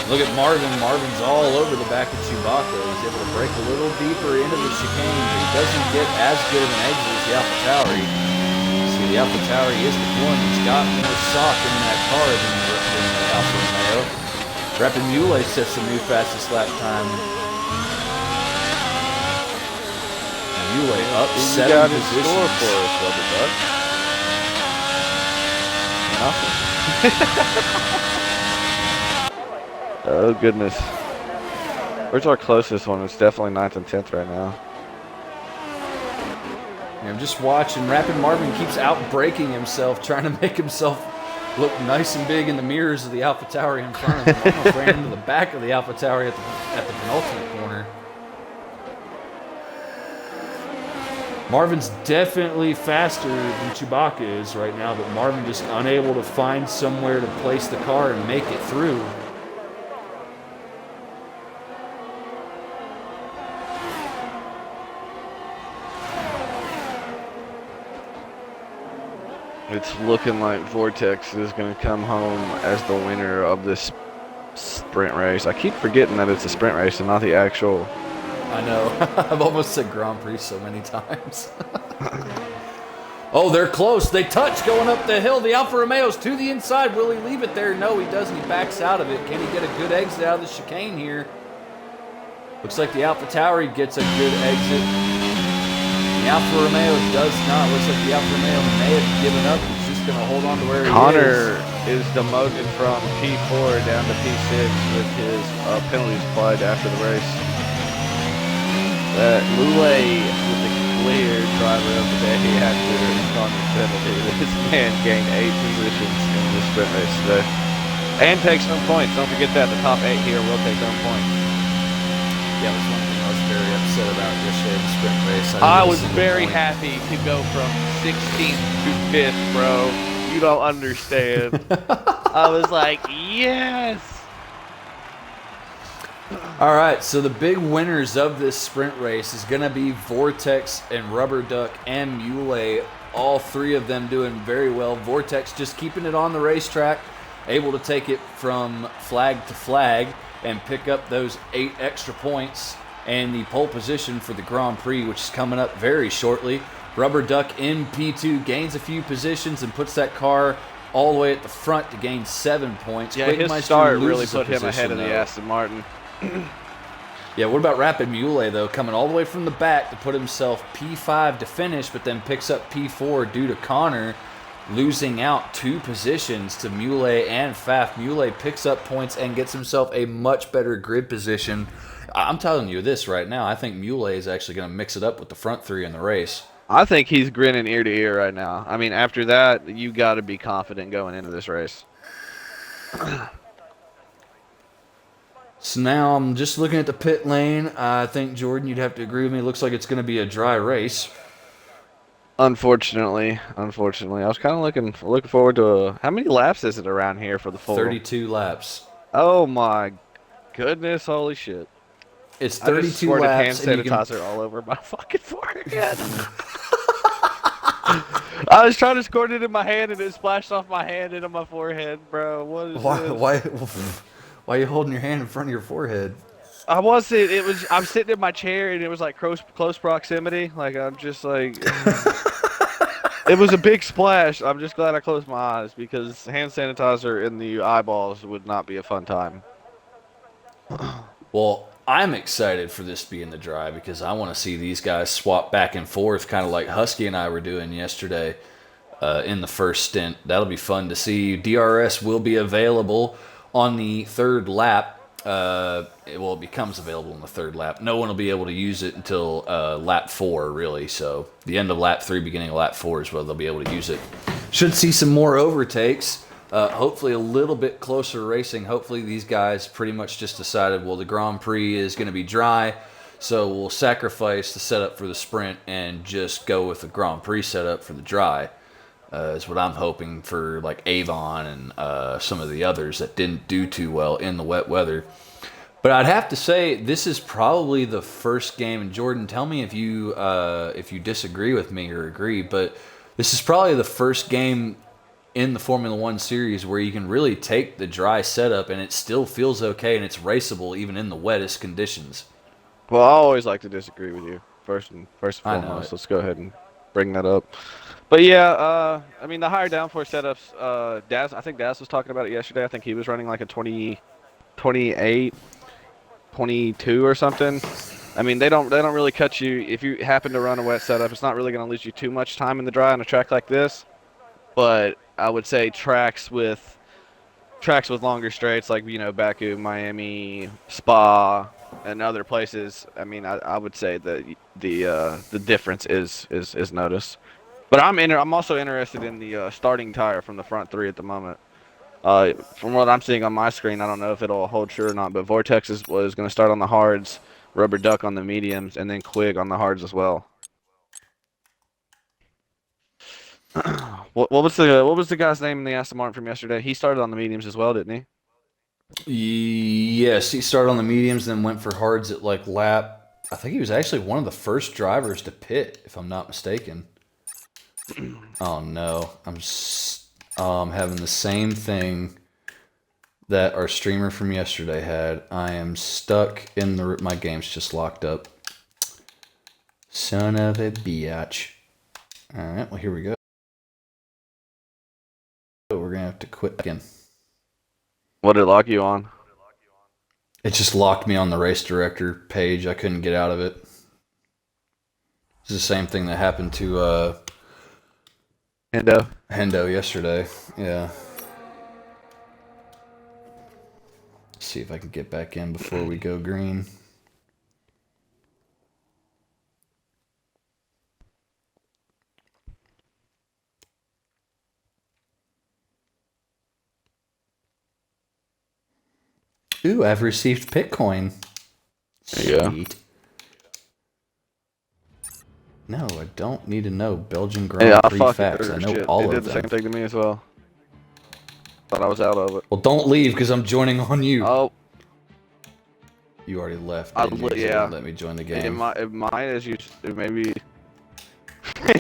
Look at Marvin. Marvin's all over the back of Chewbacca. He's able to break a little deeper into the chicane, but he doesn't get as good of an exit as the AlphaTauri. See, the AlphaTauri is the one that's got more sock in that car than the Alfa Romeo. Rapid Mule sets the new fastest lap time. Mule up You 7 got in positions. store for us, Rubber Duck. Nothing. Oh goodness. Where's our closest one? It's definitely 9th and 10th right now. Yeah, I'm just watching. Rapid Marvin keeps out-braking himself, trying to make himself look nice and big in the mirrors of the AlphaTauri in front of him. Almost ran into the back of the AlphaTauri at the penultimate corner. Marvin's definitely faster than Chewbacca is right now, but Marvin just unable to find somewhere to place the car and make it through. It's looking like Vortex is going to come home as the winner of this sprint race. I keep forgetting that it's a sprint race and not the actual. I know. I've almost said Grand Prix so many times. Oh, they're close. They touch going up the hill. The Alfa Romeo's to the inside. Will he leave it there? No, he doesn't. He backs out of it. Can he get a good exit out of the chicane here? Looks like the AlphaTauri gets a good exit. The Alfa Romeo does not. Looks like the Alfa Romeo may have given up. He's just going to hold on to where he is. Connor is demoted from P4 down to P6 with his penalties applied after the race. Lule was a clear driver of the day after Connor's penalty. This man gained 8 positions in the sprint race today. And takes home points. Don't forget that. The top 8 here will take home points. Yeah, that was one thing I was very upset about yesterday in the sprint race. I was very happy to go from 16th to 5th, bro. You don't understand. I was like, yes! All right, so the big winners of this sprint race is going to be Vortex and Rubber Duck and Mule. All 3 of them doing very well. Vortex just keeping it on the racetrack, able to take it from flag to flag and pick up those 8 extra points and the pole position for the Grand Prix, which is coming up very shortly. Rubber Duck in P2 gains a few positions and puts that car all the way at the front to gain 7 points. Yeah, his start really put him ahead of the Aston Martin. Yeah, what about Rapid Mule, though, coming all the way from the back to put himself P5 to finish, but then picks up P4 due to Connor losing out 2 positions to Mule and Pfaff. Mule picks up points and gets himself a much better grid position. I'm telling you this right now. I think Mule is actually going to mix it up with the front 3 in the race. I think he's grinning ear to ear right now. I mean, after that, you got to be confident going into this race. So now I'm just looking at the pit lane. I think, Jordan, you'd have to agree with me. It looks like it's going to be a dry race. Unfortunately. I was kind of looking forward to how many laps is it around here for the full? 32 laps. Oh my goodness, holy shit. It's I just 32 squirted laps. hand sanitizer all over my fucking forehead. I was trying to squirt it in my hand and it splashed off my hand into my forehead, bro. What is this? Why are you holding your hand in front of your forehead? I wasn't. I'm sitting in my chair and it was like close proximity. Like I'm just like. It was a big splash. I'm just glad I closed my eyes because hand sanitizer in the eyeballs would not be a fun time. Well, I'm excited for this to be in the dry because I want to see these guys swap back and forth, kind of like Husky and I were doing yesterday in the first stint. That'll be fun to see. DRS will be available on the 3rd lap. It becomes available in the third lap. No one will be able to use it until lap 4, really. So the end of lap 3, beginning of lap 4 is where they'll be able to use it. Should see some more overtakes. Hopefully a little bit closer racing. Hopefully these guys pretty much just decided, well, the Grand Prix is going to be dry, so we'll sacrifice the setup for the sprint and just go with the Grand Prix setup for the dry. Is what I'm hoping for, like Avon and some of the others that didn't do too well in the wet weather. But I'd have to say this is probably the first game. And Jordan, tell me if you disagree with me or agree. But this is probably the first game in the Formula One series where you can really take the dry setup and it still feels okay and it's raceable even in the wettest conditions. Well, I always like to disagree with you first and foremost. Let's go ahead and bring that up. But yeah, I mean the higher downforce setups. I think Daz was talking about it yesterday. I think he was running like a 20, 28, 22 or something. I mean they don't really cut you if you happen to run a wet setup. It's not really going to lose you too much time in the dry on a track like this. But I would say tracks with longer straights like Baku, Miami, Spa, and other places. I mean I would say that the difference is noticed. But I'm also interested in the starting tire from the front 3 at the moment. From what I'm seeing on my screen, I don't know if it'll hold true or not, but Vortex was going to start on the hards, Rubber Duck on the mediums, and then Quig on the hards as well. What was the guy's name in the Aston Martin from yesterday? He started on the mediums as well, didn't he? Yes, he started on the mediums, then went for hards at like lap. I think he was actually one of the first drivers to pit, if I'm not mistaken. Oh no, I'm having the same thing that our streamer from yesterday had. I am stuck in my game's just locked up. Son of a biatch. All right, well here we go. We're gonna have to quit again. What did it lock you on? It just locked me on the race director page. I couldn't get out of it. It's the same thing that happened to Hendo yesterday. Yeah. Let's see if I can get back in before we go green. Ooh, I've received Bitcoin. Sweet. No, I don't need to know Belgian Grand Prix facts. I know all of them. They did the same thing to me as well. Thought I was out of it. Well, don't leave because I'm joining on you. Oh. You already left. Yeah. Let me join the game. It might as you maybe.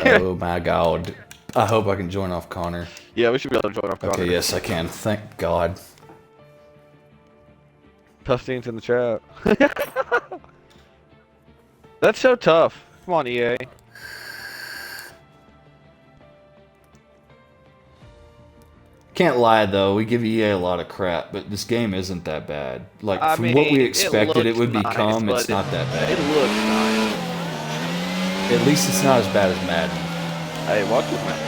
Oh my God. I hope I can join off Connor. Yeah, we should be able to join off Connor. Okay, yes, I can. Thank God. Tough scenes in the chat. That's so tough. Come on, EA. Can't lie though, we give EA a lot of crap, but this game isn't that bad. Like from what we expected it would become, it's not that bad. It looks nice. At least it's not as bad as Madden. Hey, watch with Madden.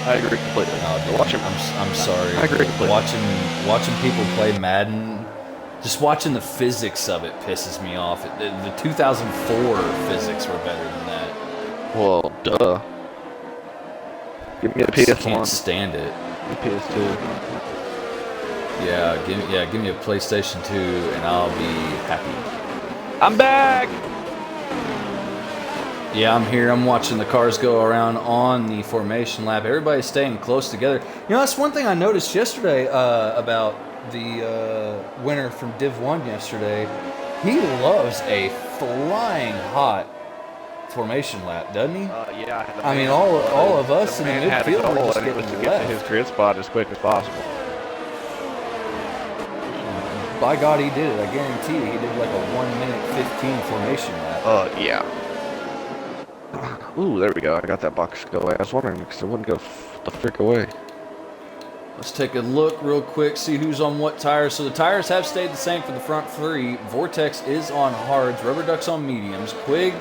I agree completely. No, dude, I'm sorry. I agree completely. Watching people play Madden. Just watching the physics of it pisses me off. The 2004 physics were better than that. Well, duh. Give me a PS1. I can't stand it. PS2. Yeah, give me a PlayStation 2 and I'll be happy. I'm back! Yeah, I'm here. I'm watching the cars go around on the formation lap. Everybody's staying close together. You know, that's one thing I noticed yesterday about the winner from Div 1 yesterday. He loves a flying hot formation lap, doesn't he? Yeah. I mean, all of us in the midfield were just getting to get to his grid spot as quick as possible. By God, he did it. I guarantee you, he did like a 1 minute 15 formation lap. Yeah. Ooh, there we go. I got that box to go away. I was wondering because it wouldn't go the frick away. Let's take a look real quick, see who's on what tires. So the tires have stayed the same for the front 3. Vortex is on hards, Rubber Duck's on mediums, Quig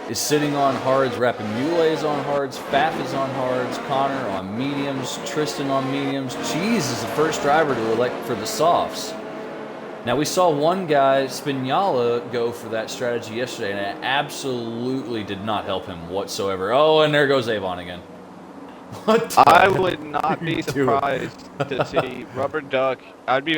is sitting on hards, Rapamule is on hards, Faf is on hards, Connor on mediums, Tristan on mediums. Cheese is the first driver to elect for the softs. Now we saw one guy, Spinala, go for that strategy yesterday, and it absolutely did not help him whatsoever. Oh, and there goes Avon again. What? I would not be doing? surprised to see Rubber Duck. I'd be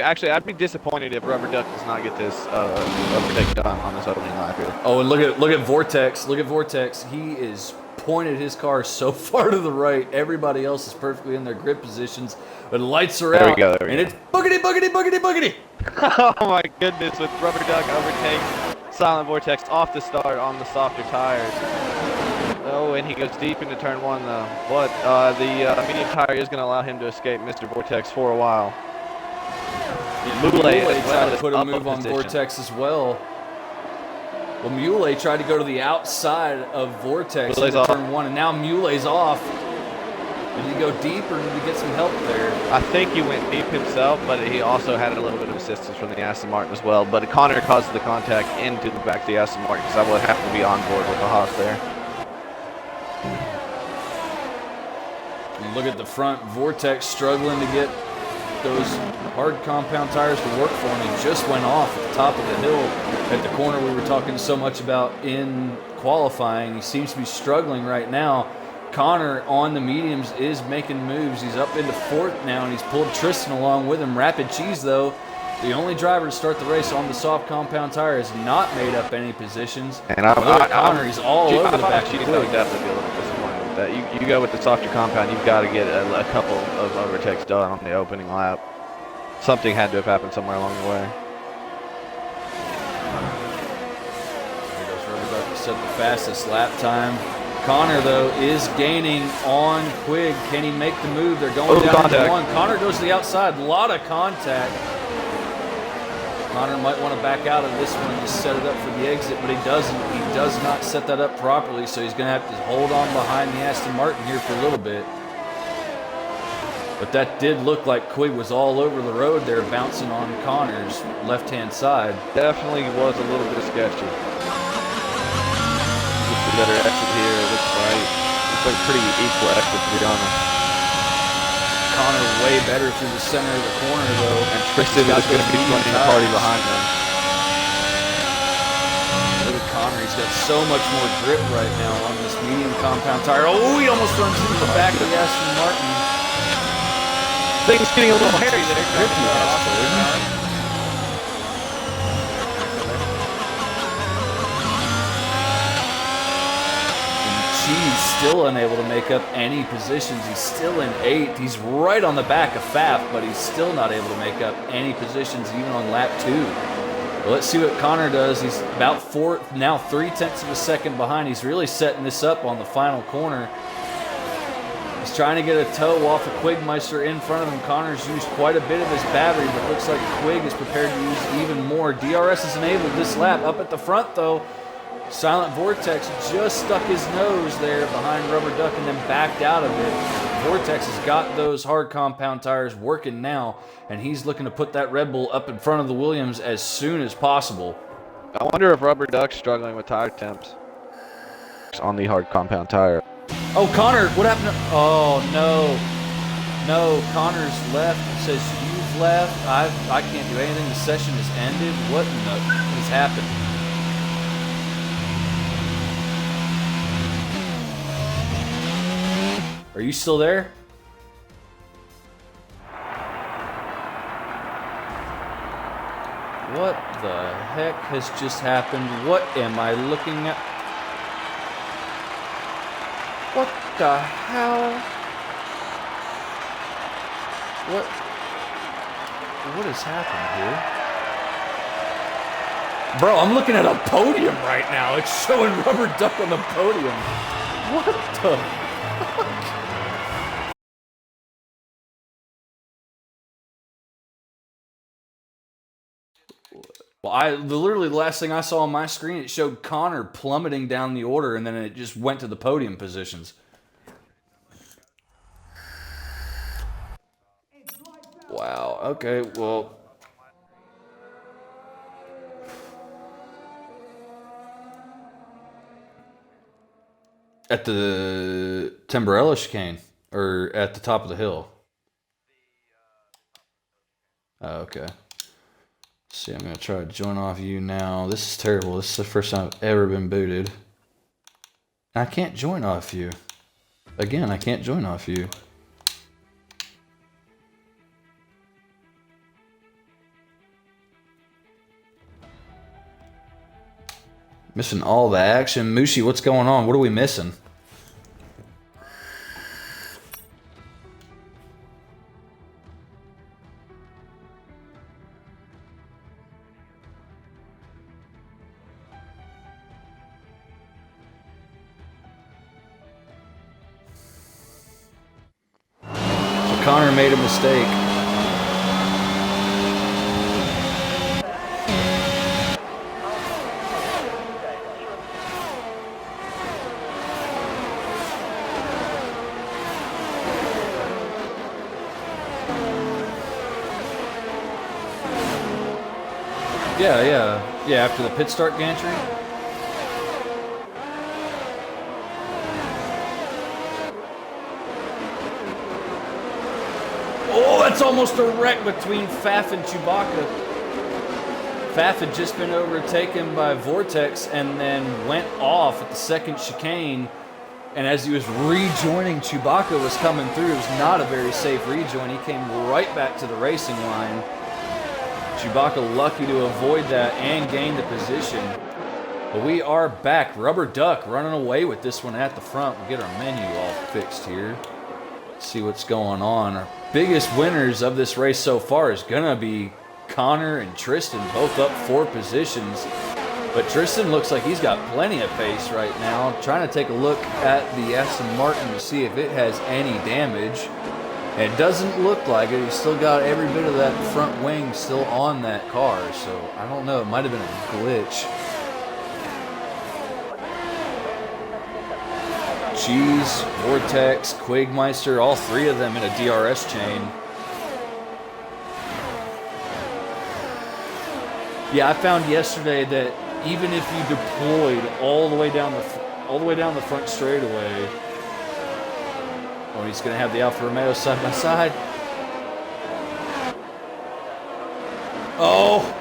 disappointed if Rubber Duck does not get this overtake done on this opening lap here. Oh, and look at Vortex. Look at Vortex. He is pointed his car so far to the right. Everybody else is perfectly in their grip positions, but lights are out. There we and go. It's boogity, boogity, boogity, boogity. Oh my goodness! With Rubber Duck overtakes Silent Vortex off the start on the softer tires. Oh, and he goes deep into turn one though. But the medium tire is going to allow him to escape Mr. Vortex for a while. Mule tried to put a move on Vortex as well. Well, Mule tried to go to the outside of Vortex into turn one, and now Mule's off. Did he go deep, or did he get some help there? I think he went deep himself, but he also had a little bit of assistance from the Aston Martin as well. But Connor caused the contact into the back of the Aston Martin, because I would have to be on board with the Haas there. And look at the front. Vortex struggling to get those hard compound tires to work for him. He just went off at the top of the hill at the corner we were talking so much about in qualifying. He seems to be struggling right now. Connor on the mediums is making moves. He's up into fourth now, and he's pulled Tristan along with him. Rapid Cheese, though, the only driver to start the race on the soft compound tire, has not made up any positions. And Connor, he's all over the back. Cheese would definitely be a little disappointed with that. You go with the softer compound, you've got to get a couple of overtakes done on the opening lap. Something had to have happened somewhere along the way. There goes Rubber Duck to set the fastest lap time. Connor, though, is gaining on Quigg. Can he make the move? They're going down to one. Connor goes to the outside. A lot of contact. Connor might want to back out of this one and just set it up for the exit, but he doesn't. He does not set that up properly, so he's going to have to hold on behind the Aston Martin here for a little bit. But that did look like Quigg was all over the road there, bouncing on Connor's left-hand side. Definitely was a little bit sketchy. Better exit here. Looks like pretty equal exit, to be honest. Connor way better through the center of the corner, though. And Tristan is going to be joining the party behind him. Look at Connor. He's got so much more grip right now on this medium compound tire. Oh, he almost runs into the back of the Aston Martin. Things getting a little hairy there. He's still unable to make up any positions. He's still in 8th. He's right on the back of Faf, but he's still not able to make up any positions even on lap 2. Well, let's see what Connor does. He's about 4th, now 3/10 of a second behind. He's really setting this up on the final corner. He's trying to get a toe off of Quigmeister in front of him. Connor's used quite a bit of his battery, but looks like Quigg is prepared to use even more. DRS is enabled this lap. Up at the front, though, Silent Vortex just stuck his nose there behind Rubber Duck and then backed out of it. Vortex has got those hard compound tires working now, and he's looking to put that Red Bull up in front of the Williams as soon as possible. I wonder if Rubber Duck's struggling with tire temps on the hard compound tire. Oh, Connor, what happened? Oh, no. No, Connor's left. It says you've left. I can't do anything. The session has ended. What in the has happened? Are you still there? What the heck has just happened? What am I looking at? What the hell? What has happened here? Bro, I'm looking at a podium right now. It's showing Rubber Duck on the podium. What the fuck? Well, literally the last thing I saw on my screen, it showed Connor plummeting down the order, and then it just went to the podium positions. Wow. Okay. Well. At the Timberella chicane, or at the top of the hill. Oh, okay. See, I'm going to try to join off you now. This is terrible. This is the first time I've ever been booted. I can't join off you. Again, I can't join off you. Missing all the action. Mushi, what's going on? What are we missing? Connor made a mistake. Yeah, after the pit start gantry. Oh, that's almost a wreck between Faf and Chewbacca. Faf had just been overtaken by Vortex and then went off at the second chicane. And as he was rejoining, Chewbacca was coming through. It was not a very safe rejoin. He came right back to the racing line. Chewbacca lucky to avoid that and gain the position. But we are back. Rubber Duck running away with this one at the front. We'll get our menu all fixed here. See what's going on. Our biggest winners of this race so far is gonna be Connor and Tristan, both up 4 positions. But Tristan looks like he's got plenty of pace right now. Trying to take a look at the Aston Martin to see if it has any damage. It doesn't look like it. He's still got every bit of that front wing still on that car. So I don't know. It might have been a glitch. Cheese, Vortex, Quagmeister, all 3 of them in a DRS chain. Yeah, I found yesterday that even if you deployed all the way down the front straightaway, oh, he's going to have the Alfa Romeo side by side. Oh.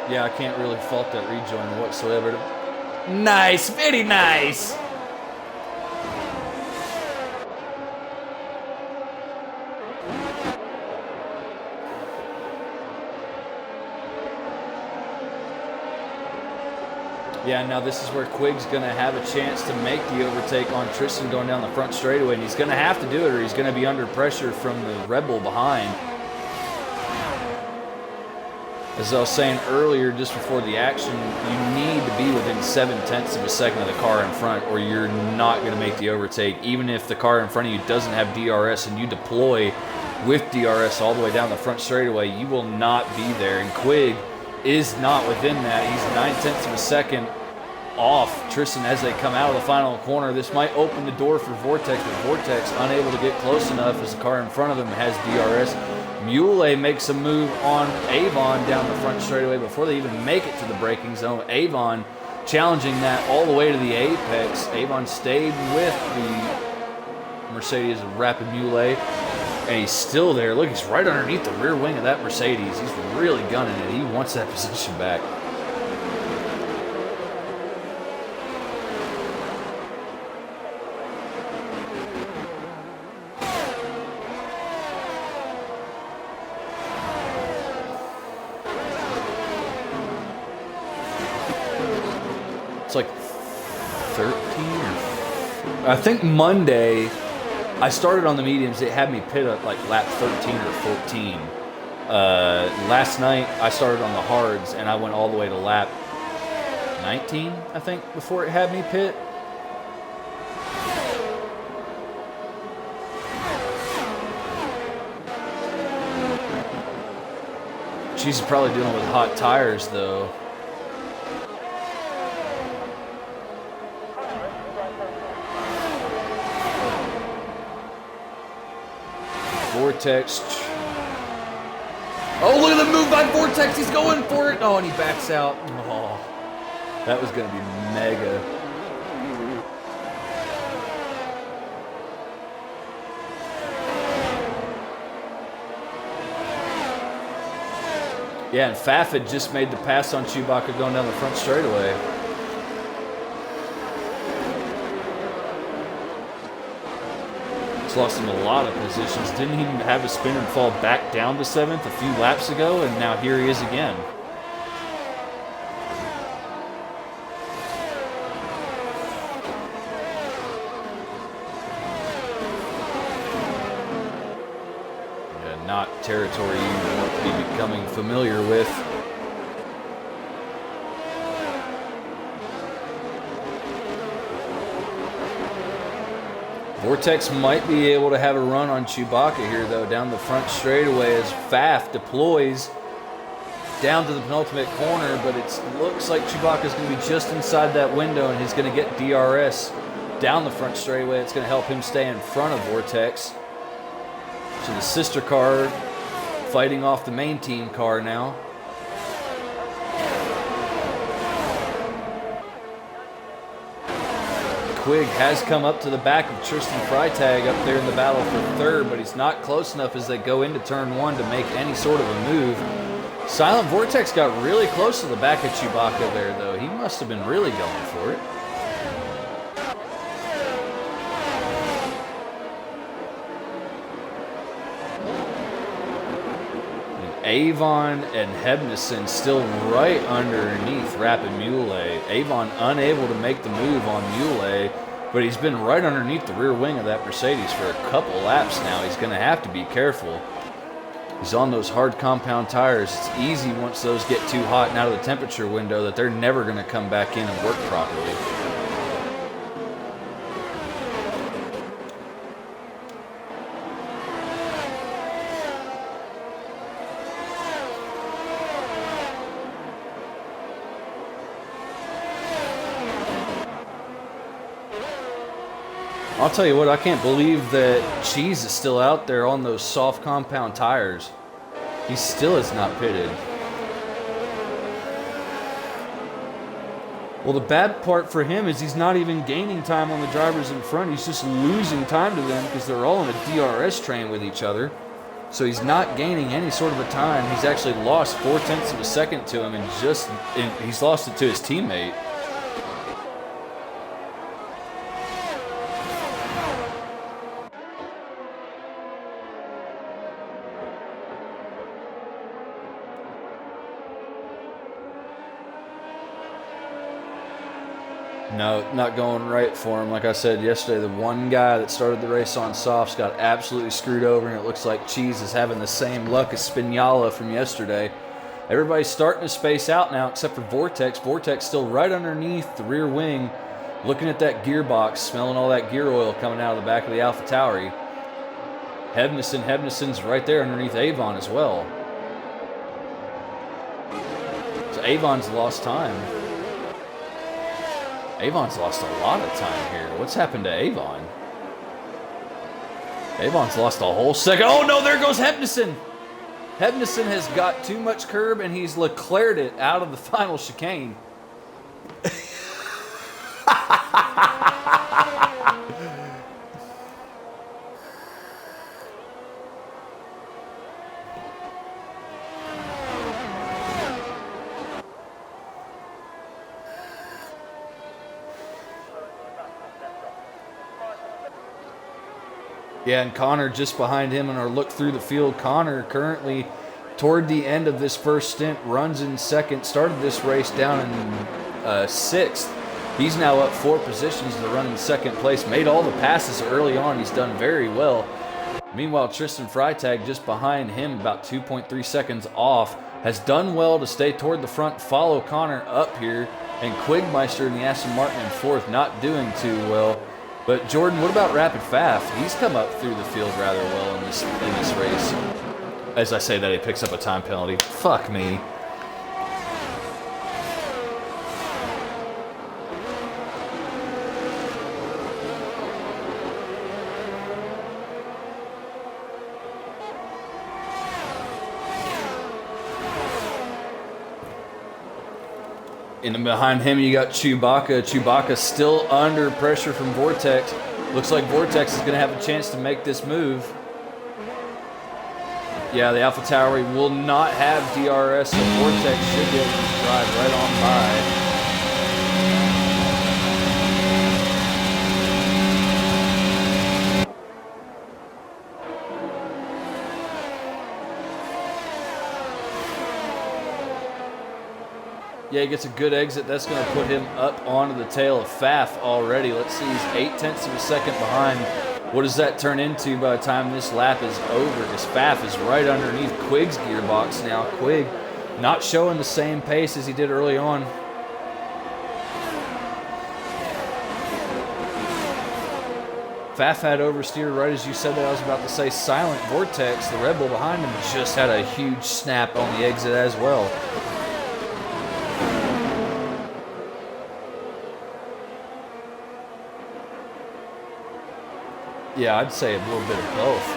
Yeah, I can't really fault that rejoin whatsoever. Nice, very nice. Yeah, now this is where Quig's going to have a chance to make the overtake on Tristan going down the front straightaway, and he's going to have to do it or he's going to be under pressure from the Red Bull behind. As I was saying earlier, just before the action, you need to be within 7/10 of a second of the car in front or you're not going to make the overtake. Even if the car in front of you doesn't have DRS and you deploy with DRS all the way down the front straightaway, you will not be there. And Quig is not within that. He's 9/10 of a second off Tristan as they come out of the final corner. This might open the door for Vortex, but Vortex unable to get close enough as the car in front of him has DRS. Mule makes a move on Avon down the front straightaway before they even make it to the braking zone. Avon challenging that all the way to the apex. Avon stayed with the Mercedes Rapid Mule, and he's still there. Look, he's right underneath the rear wing of that Mercedes. He's really gunning it. He wants that position back. It's like 13 or... I think Monday, I started on the mediums. It had me pit at like lap 13 or 14. Last night, I started on the hards, and I went all the way to lap 19, I think, before it had me pit. She's probably dealing with hot tires, though. Vortex. Oh, look at the move by Vortex. He's going for it. Oh, and he backs out. Oh, That was going to be mega. Yeah, and Pfaff had just made the pass on Chewbacca going down the front straightaway. He's lost him a lot of positions. Didn't he have a spin and fall back down to 7th a few laps ago? And now here he is again. Yeah, not territory you want to be becoming familiar with. Vortex might be able to have a run on Chewbacca here, though, down the front straightaway as Pfaff deploys down to the penultimate corner, but it looks like Chewbacca's going to be just inside that window, and he's going to get DRS down the front straightaway. It's going to help him stay in front of Vortex. So the sister car fighting off the main team car now. Quigg has come up to the back of Tristan Freitag up there in the battle for third, but he's not close enough as they go into turn 1 to make any sort of a move. Silent Vortex got really close to the back of Chewbacca there, though. He must have been really going for it. And Avon and Hebnison still right underneath Rapid Mule. Avon unable to make the move on Mule, but he's been right underneath the rear wing of that Mercedes for a couple laps now. He's going to have to be careful. He's on those hard compound tires. It's easy once those get too hot and out of the temperature window that they're never going to come back in and work properly. I'll tell you what, I can't believe that Cheese is still out there on those soft compound tires. He still is not pitted. Well, the bad part for him is he's not even gaining time on the drivers in front. He's just losing time to them because they're all in a DRS train with each other. So he's not gaining any sort of a time. He's actually lost 0.4 of a second to him, and he's lost it to his teammate. No, not going right for him. Like I said yesterday, the one guy that started the race on softs got absolutely screwed over, and it looks like Cheese is having the same luck as Spinala from yesterday. Everybody's starting to space out now except for Vortex. Vortex still right underneath the rear wing, looking at that gearbox, smelling all that gear oil coming out of the back of the Alpha Tauri. Hebnison's right there underneath Avon as well. So Avon's lost time. Avon's lost a lot of time here. What's happened to Avon? Avon's lost a whole second. Oh no, there goes Hebnison. Hebnison has got too much curb and he's Leclerc'd it out of the final chicane. Yeah, and Connor just behind him, and our look through the field. Connor currently toward the end of this first stint runs in second, started this race down in sixth. He's now up 4 positions to run in second place, made all the passes early on. He's done very well. Meanwhile, Tristan Freitag just behind him, about 2.3 seconds off, has done well to stay toward the front, follow Connor up here, and Quigmeister in the Aston Martin in fourth, not doing too well. But Jordan, what about Rapid Pfaff? He's come up through the field rather well in this race. As I say that, he picks up a time penalty. Fuck me. And behind him, you got Chewbacca. Chewbacca still under pressure from Vortex. Looks like Vortex is going to have a chance to make this move. Yeah, the Alpha Tauri will not have DRS, so Vortex should be able to drive right on by. Yeah, he gets a good exit. That's going to put him up onto the tail of Faf already. Let's see, he's 0.8 of a second behind. What does that turn into by the time this lap is over? Because Faf is right underneath Quig's gearbox now. Quig not showing the same pace as he did early on. Faf had oversteer right as you said that. I was about to say Silent Vortex, the Red Bull behind him, just had a huge snap on the exit as well. Yeah, I'd say a little bit of both.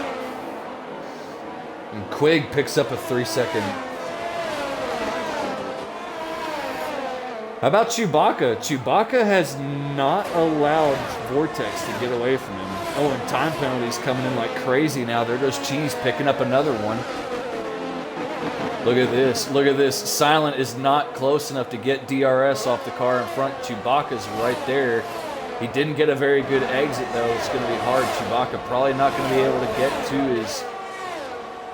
And Quig picks up a 3-second. How about Chewbacca? Chewbacca has not allowed Vortex to get away from him. Oh, and time penalties coming in like crazy now. There goes Cheese picking up another one. Look at this. Look at this. Silent is not close enough to get DRS off the car in front. Chewbacca's right there. He didn't get a very good exit, though. It's going to be hard. Chewbacca probably not going to be able to get to his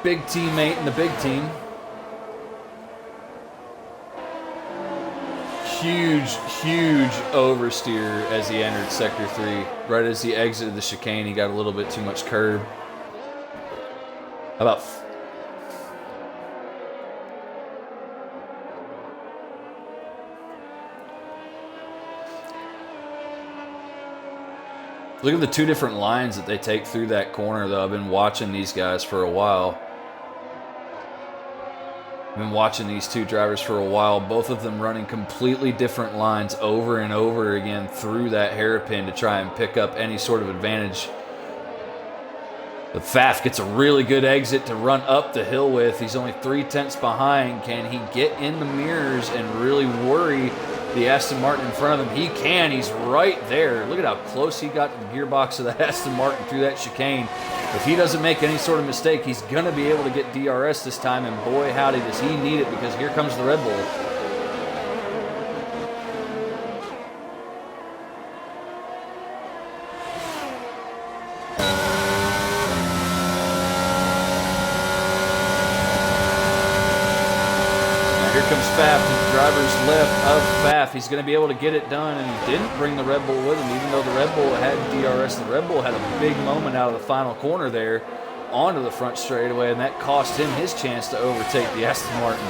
big teammate in the big team. Huge, huge oversteer as he entered Sector 3. Right as he exited the chicane, he got a little bit too much curb. How about... Look at the two different lines that they take through that corner, though. I've been watching these guys for a while. I've been watching these two drivers for a while, both of them running completely different lines over and over again through that hairpin to try and pick up any sort of advantage. But Faf gets a really good exit to run up the hill with. He's only 3/10 behind. Can he get in the mirrors and really worry the Aston Martin in front of him? He can. He's right there. Look at how close he got to the gearbox of the Aston Martin through that chicane. If he doesn't make any sort of mistake, he's going to be able to get DRS this time, and boy, howdy, does he need it, because here comes the Red Bull. Here comes Faf, the driver's left of Faf. He's going to be able to get it done, and he didn't bring the Red Bull with him, even though the Red Bull had DRS. The Red Bull had a big moment out of the final corner there onto the front straightaway, and that cost him his chance to overtake the Aston Martin.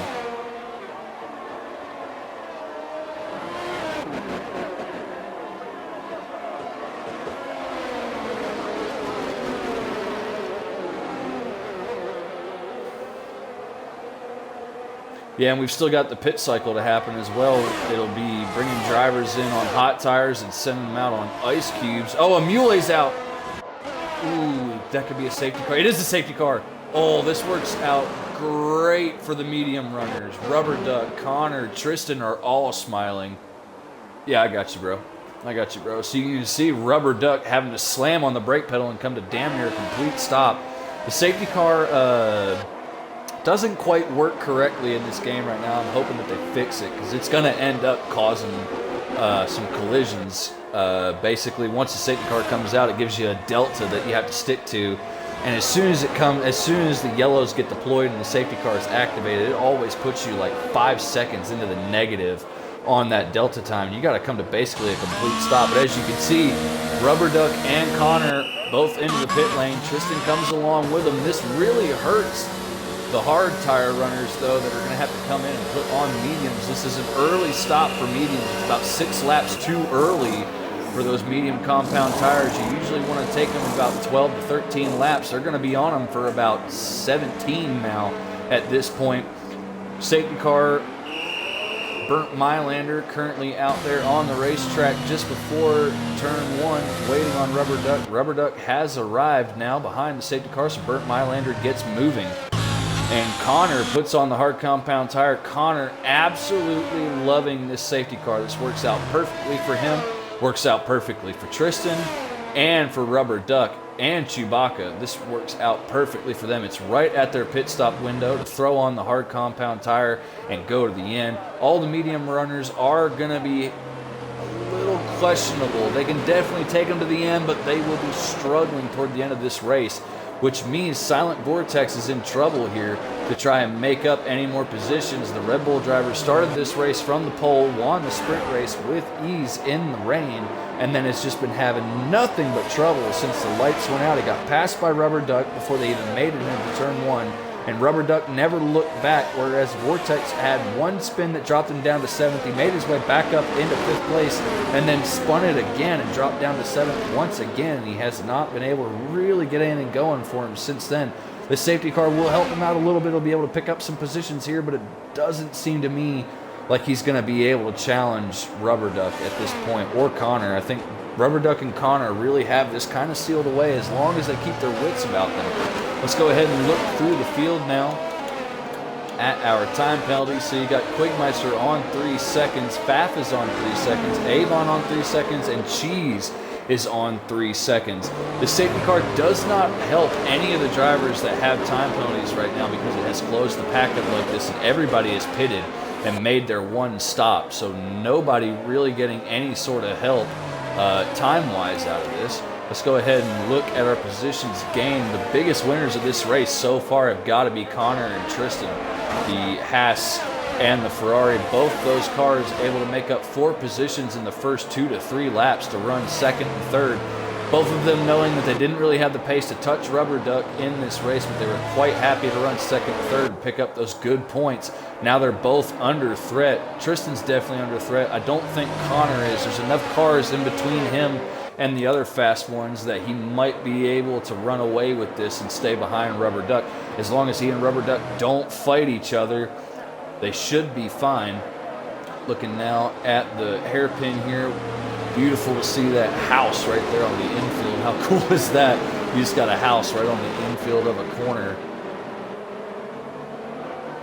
Yeah, and we've still got the pit cycle to happen as well. It'll be bringing drivers in on hot tires and sending them out on ice cubes. Oh, Imole's out. Ooh, that could be a safety car. It is a safety car. Oh, this works out great for the medium runners. Rubber Duck, Connor, Tristan are all smiling. Yeah, I got you, bro. I got you, bro. So you can see Rubber Duck having to slam on the brake pedal and come to damn near a complete stop. The safety car doesn't quite work correctly in this game right now. I'm hoping that they fix it, because it's going to end up causing some collisions. Basically, once the safety car comes out, it gives you a delta that you have to stick to, and as soon as the yellows get deployed and the safety car is activated, it always puts you like 5 seconds into the negative on that delta time. You got to come to basically a complete stop. But as you can see, Rubber Duck and Connor both into the pit lane. Tristan comes along with them. This really hurts the hard tire runners, though, that are going to have to come in and put on mediums. This is an early stop for mediums. It's about 6 laps too early for those medium compound tires. You usually want to take them about 12 to 13 laps. They're going to be on them for about 17 now at this point. Safety car, Burnt Mylander, currently out there on the racetrack just before turn 1, waiting on Rubber Duck. Rubber Duck has arrived now behind the safety car, so Burnt Mylander gets moving. And Connor puts on the hard compound tire. Connor absolutely loving this safety car. This works out perfectly for him, works out perfectly for Tristan, and for Rubber Duck and Chewbacca. This works out perfectly for them. It's right at their pit stop window to throw on the hard compound tire and go to the end. All the medium runners are going to be a little questionable. They can definitely take them to the end, but they will be struggling toward the end of this race, which means Silent Vortex is in trouble here to try and make up any more positions. The Red Bull driver started this race from the pole, won the sprint race with ease in the rain, and then has just been having nothing but trouble since the lights went out. He got passed by Rubber Duck before they even made it into turn one, and Rubber Duck never looked back, whereas Vortex had one spin that dropped him down to 7th. He made his way back up into 5th place and then spun it again and dropped down to 7th once again. He has not been able to really get anything going for him since then. The safety car will help him out a little bit. He'll be able to pick up some positions here, but it doesn't seem to me like he's going to be able to challenge Rubber Duck at this point, or Connor. I think Rubber Duck and Connor really have this kind of sealed away as long as they keep their wits about them. Let's go ahead and look through the field now at our time penalty. So you got Quigmeister on 3 seconds, Pfaff is on 3 seconds, Avon on 3 seconds, and Cheese is on 3 seconds. The safety car does not help any of the drivers that have time penalties right now because it has closed the pack up like this, and everybody is pitted and made their one stop. So nobody really getting any sort of help time-wise out of this. Let's go ahead and look at our positions gained. The biggest winners of this race so far have got to be Connor and Tristan. The Haas and the Ferrari, both those cars able to make up 4 positions in the first 2 to 3 laps to run 2nd and 3rd. Both of them knowing that they didn't really have the pace to touch Rubber Duck in this race, but they were quite happy to run 2nd and 3rd and pick up those good points. Now they're both under threat. Tristan's definitely under threat. I don't think Connor is. There's enough cars in between him and the other fast ones that he might be able to run away with this and stay behind Rubber Duck. As long as he and Rubber Duck don't fight each other, they should be fine. Looking now at the hairpin here. Beautiful to see that house right there on the infield. How cool is that? You just got a house right on the infield of a corner.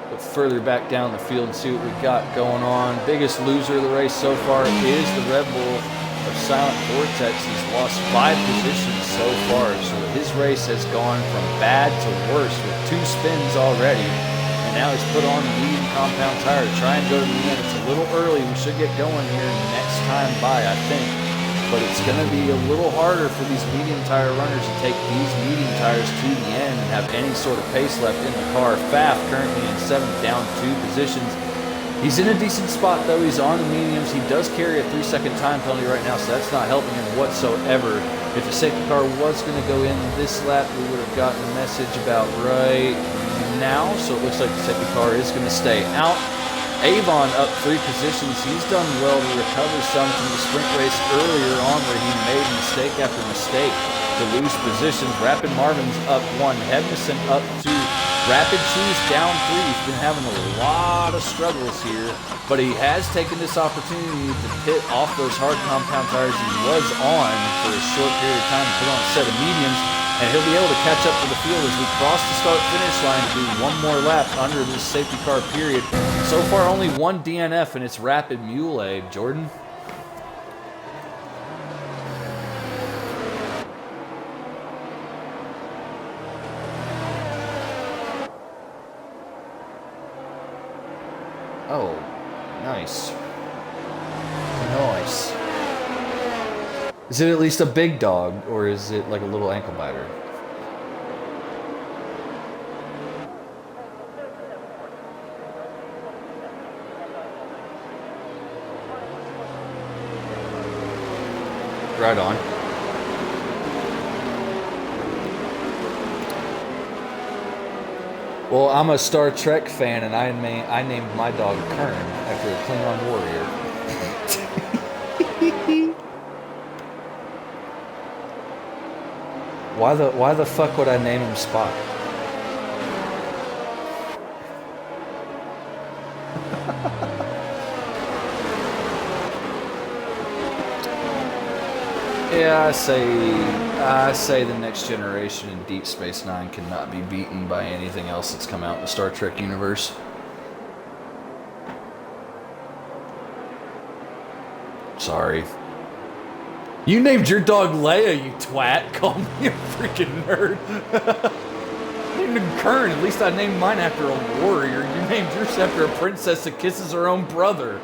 But further back down the field and see what we got going on. Biggest loser of the race so far is the Red Bull of Silent Vortex. He's lost 5 positions so far, so his race has gone from bad to worse with 2 spins already, and now he's put on the medium compound tire to try and go to the end. It's a little early. We should get going here next time by, I think, but it's going to be a little harder for these medium tire runners to take these medium tires to the end and have any sort of pace left in the car. Pfaff currently in 7th, down 2 positions. He's in a decent spot, though. He's on the mediums. He does carry a 3-second time penalty right now, so that's not helping him whatsoever. If the safety car was going to go in this lap, we would have gotten a message about right now. So it looks like the safety car is going to stay out. Avon up 3 positions. He's done well to recover some from the sprint race earlier on where he made mistake after mistake to lose positions. Rapid Marvin's up 1. Hedmison up 2. Rapid Cheese down 3. He's been having a lot of struggles here, but he has taken this opportunity to pit off those hard compound tires he was on for a short period of time to put on a set of mediums, and he'll be able to catch up to the field as we cross the start-finish line to do one more lap under this safety car period. So far, only 1 DNF, and it's Rapid Mule. Jordan? Oh, nice. Nice. Is it at least a big dog, or is it like a little ankle biter? Right on. Well, I'm a Star Trek fan, and I named my dog Kern after a Klingon warrior. Why the fuck would I name him Spock? Yeah, I say the next generation in Deep Space Nine cannot be beaten by anything else that's come out in the Star Trek universe. Sorry. You named your dog Leia, you twat. Call me a freaking nerd. Named him Kern. At least I named mine after a warrior. You named yours after a princess that kisses her own brother.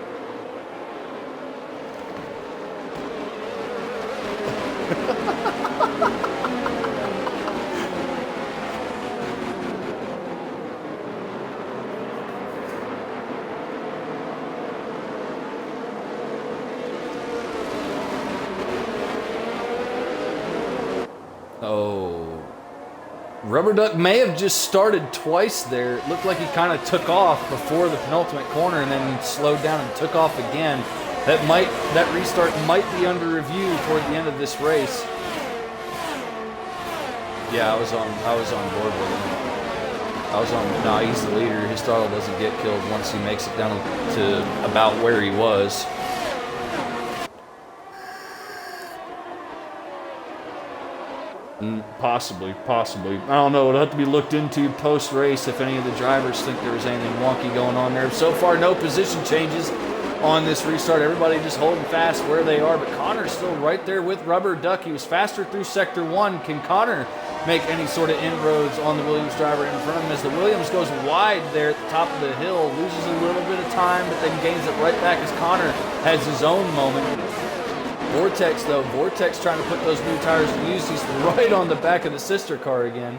Oh. Rubber Duck may have just started twice there. It looked like he kind of took off before the penultimate corner and then slowed down and took off again. That restart might be under review toward the end of this race. Yeah, I was on board with him. Nah, he's the leader. His throttle doesn't get killed once he makes it down to about where he was. Possibly. I don't know. It'll have to be looked into post-race if any of the drivers think there was anything wonky going on there. So far, no position changes on this restart. Everybody just holding fast where they are, but Connor's still right there with Rubber Duck. He was faster through Sector 1. Can Connor make any sort of inroads on the Williams driver in front of him as the Williams goes wide there at the top of the hill, loses a little bit of time, but then gains it right back as Connor has his own moment. Vortex, though. Vortex trying to put those new tires to use. He's right on the back of the sister car again.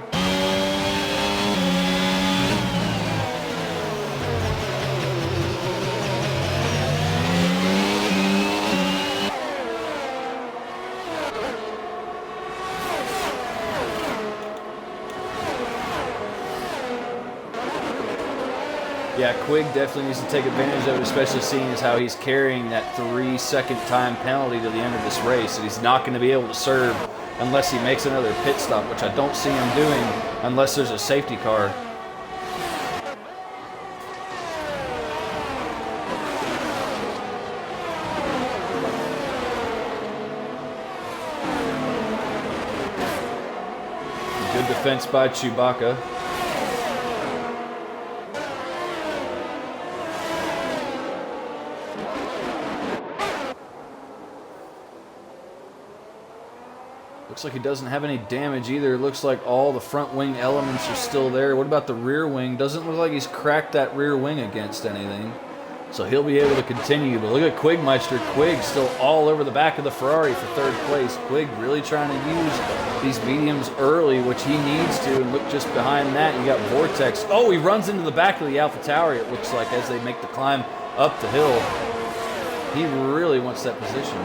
Yeah, Quigg definitely needs to take advantage of it, especially seeing as how he's carrying that 3-second time penalty to the end of this race. And he's not going to be able to serve unless he makes another pit stop, which I don't see him doing unless there's a safety car. Good defense by Chewbacca. Looks like he doesn't have any damage either. It looks like all the front wing elements are still there. What about the rear wing? Doesn't look like he's cracked that rear wing against anything. So he'll be able to continue. But look at Quigmeister. Quigg still all over the back of the Ferrari for third place. Quigg really trying to use these mediums early, which he needs to. And look just behind that, you got Vortex. Oh, he runs into the back of the Alpha Tower, it looks like, as they make the climb up the hill. He really wants that position.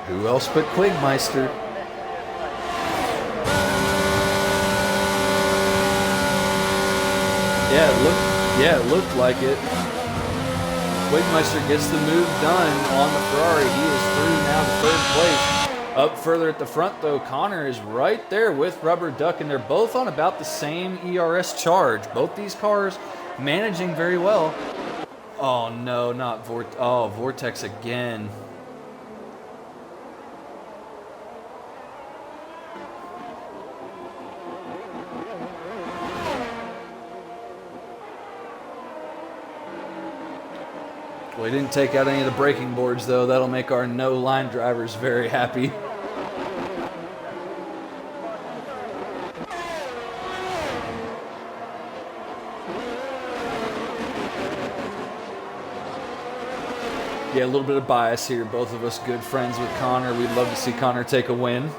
Who else but Quigmeister? Yeah, it looked like it. Quigmeister gets the move done on the Ferrari. He is through now to third place. Up further at the front, though, Connor is right there with Rubber Duck, and they're both on about the same ERS charge. Both these cars managing very well. Oh, no, not Vortex. Oh, Vortex again. Well, he didn't take out any of the braking boards, though. That'll make our no-line drivers very happy. Yeah, a little bit of bias here. Both of us good friends with Connor. We'd love to see Connor take a win.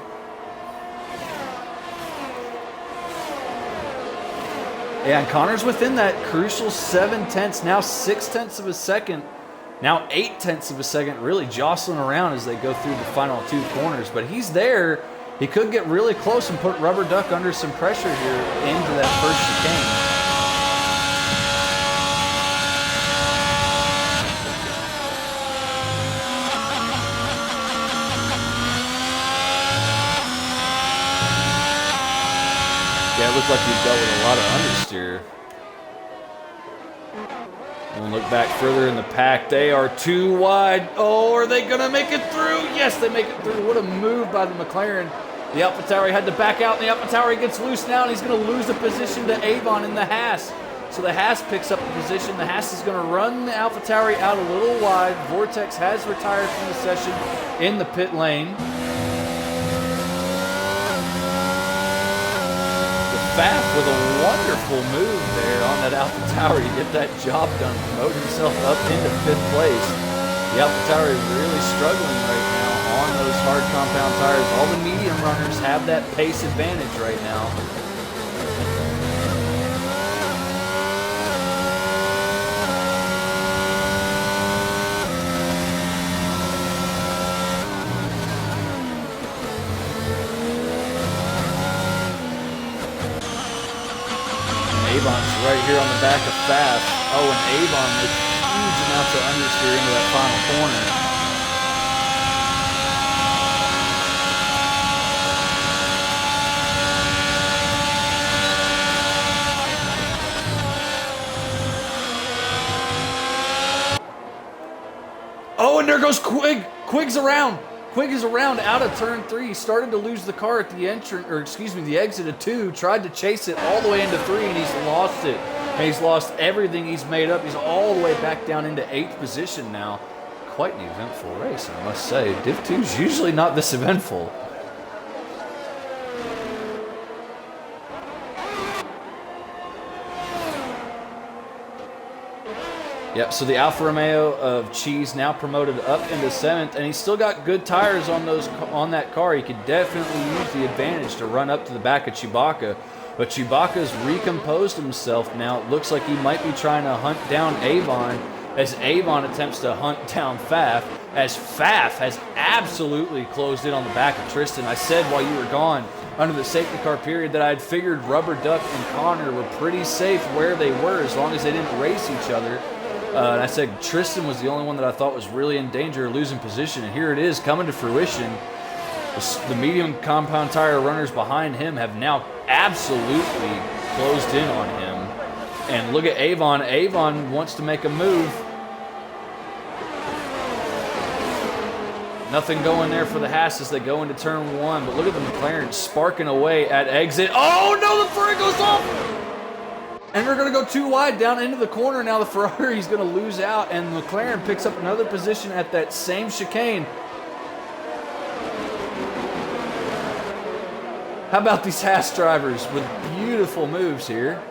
Yeah, and Connor's within that crucial 7 tenths, now 6 tenths of a second, now 8 tenths of a second, really jostling around as they go through the final 2 corners. But he's there. He could get really close and put Rubber Duck under some pressure here into that first chicane. looked like he dealt with a lot of understeer. And look back further in the pack. They are too wide. Oh, are they going to make it through? Yes, they make it through. What a move by the McLaren. The AlphaTauri had to back out, and the AlphaTauri gets loose now, and he's going to lose the position to Avon in the Haas. So the Haas picks up the position. The Haas is going to run the AlphaTauri out a little wide. Vortex has retired from the session in the pit lane. Faf with a wonderful move there on that AlphaTauri to get that job done, promote himself up into 5th place. The AlphaTauri really struggling right now on those hard compound tires. All the medium runners have that pace advantage right now. Avon's right here on the back of Faf. Oh, and Avon with huge amounts of understeer into that final corner. Oh, and there goes Quigg. Quigg's around. Quigg is around out of turn 3. Started to lose the car at the entrance, or excuse me, the exit of 2. Tried to chase it all the way into 3, and he's lost it. And he's lost everything he's made up. He's all the way back down into 8th position now. Quite an eventful race, I must say. Div 2 is usually not this eventful. Yep, so the Alfa Romeo of Cheese now promoted up into 7th, and he's still got good tires on that car. He could definitely use the advantage to run up to the back of Chewbacca, but Chewbacca's recomposed himself now. It looks like he might be trying to hunt down Avon as Avon attempts to hunt down Faf, as Faf has absolutely closed in on the back of Tristan. I said while you were gone under the safety car period that I had figured Rubber Duck and Connor were pretty safe where they were as long as they didn't race each other. And I said Tristan was the only one that I thought was really in danger of losing position. And here it is coming to fruition. The medium compound tire runners behind him have now absolutely closed in on him. And look at Avon. Avon wants to make a move. Nothing going there for the Haas as they go into turn 1. But look at the McLaren sparking away at exit. Oh no, the Ferrari goes off! And they're going to go too wide down into the corner. Now the Ferrari's going to lose out, and McLaren picks up another position at that same chicane. How about these Haas drivers with beautiful moves here?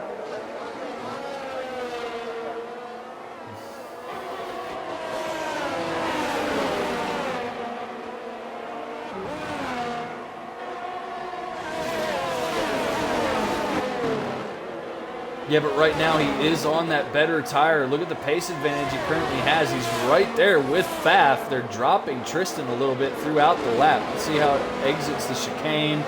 Yeah, but right now he is on that better tire. Look at the pace advantage he currently has. He's right there with Faf. They're dropping Tristan a little bit throughout the lap. Let's see how it exits the chicane.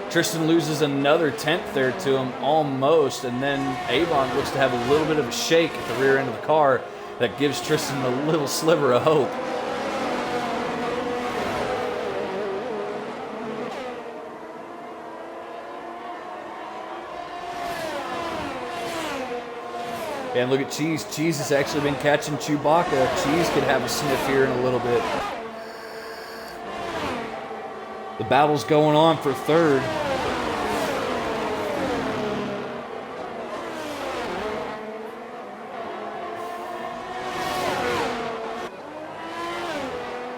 Tristan loses another 10th there to him, almost. And then Avon looks to have a little bit of a shake at the rear end of the car that gives Tristan a little sliver of hope. And look at Cheese. Cheese has actually been catching Chewbacca. Cheese could have a sniff here in a little bit. The battle's going on for 3rd.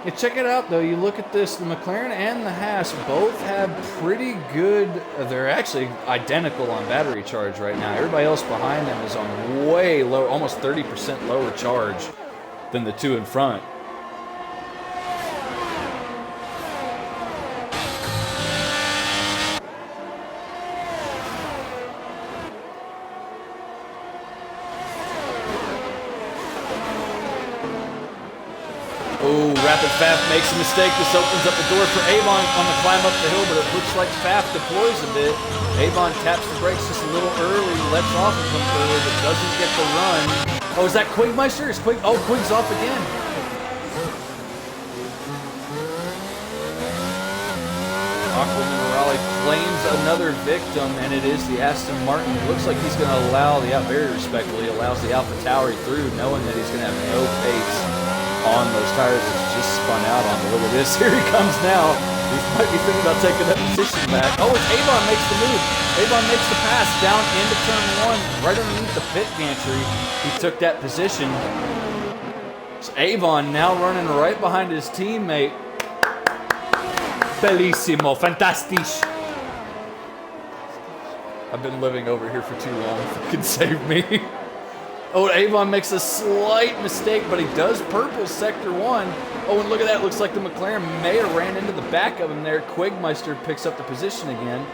Yeah, check it out, though. You look at this, the McLaren and the Haas both have pretty good, they're actually identical on battery charge right now. Everybody else behind them is on way low, almost 30% lower charge than the two in front. Oh, Rapid Faf makes a mistake. This opens up the door for Avon on the climb up the hill, but it looks like Faf deploys a bit. Avon taps the brakes just a little early, lets off of him early, but doesn't get the run. Oh, is that Quigmeister? Is Quigg? Oh, Quigg's off again. Awkward in the rally claims another victim, and it is the Aston Martin. It looks like he's going to allow very respectfully, allows the Alpha Tauri through, knowing that he's going to have no pace on those tires that just spun out on. But look at this. Here he comes now. He might be thinking about taking that position back. Oh, Avon makes the move. Avon makes the pass down into turn 1, right underneath the pit gantry. He took that position. So Avon now running right behind his teammate. Bellissimo, fantastisch. I've been living over here for too long. Fucking save me. Oh, Avon makes a slight mistake, but he does purple sector 1. Oh, and look at that. Looks like the McLaren may have ran into the back of him there. Quigmeister picks up the position again.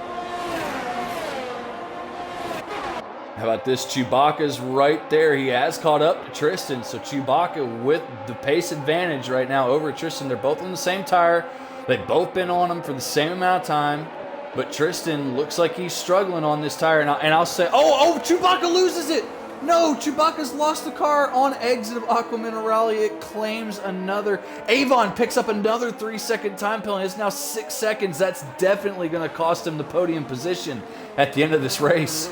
How about this? Chewbacca's right there. He has caught up to Tristan. So Chewbacca with the pace advantage right now over Tristan. They're both on the same tire. They've both been on him for the same amount of time. But Tristan looks like he's struggling on this tire. And I'll say, oh, Chewbacca loses it. No, Chewbacca's lost the car on exit of Aqua Minerale. It claims another. Avon picks up another 3-second time penalty. It's now 6 seconds. That's definitely going to cost him the podium position at the end of this race.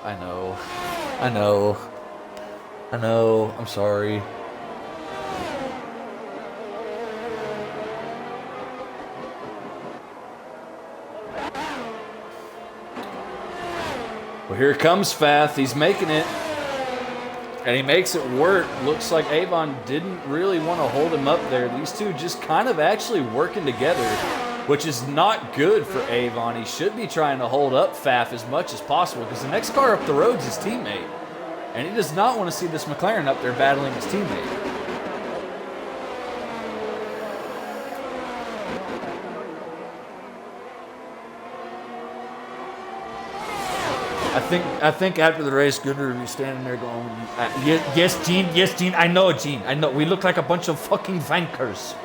I know. I'm sorry. Well, here comes Fath. He's making it. And he makes it work. Looks like Avon didn't really want to hold him up there. These two just kind of actually working together, which is not good for Avon. He should be trying to hold up Fath as much as possible because the next car up the road is his teammate. And he does not want to see this McLaren up there battling his teammate. I think after the race, Gunnar will be standing there going, yes, Gene, I know, Gene. I know. We look like a bunch of fucking vankers.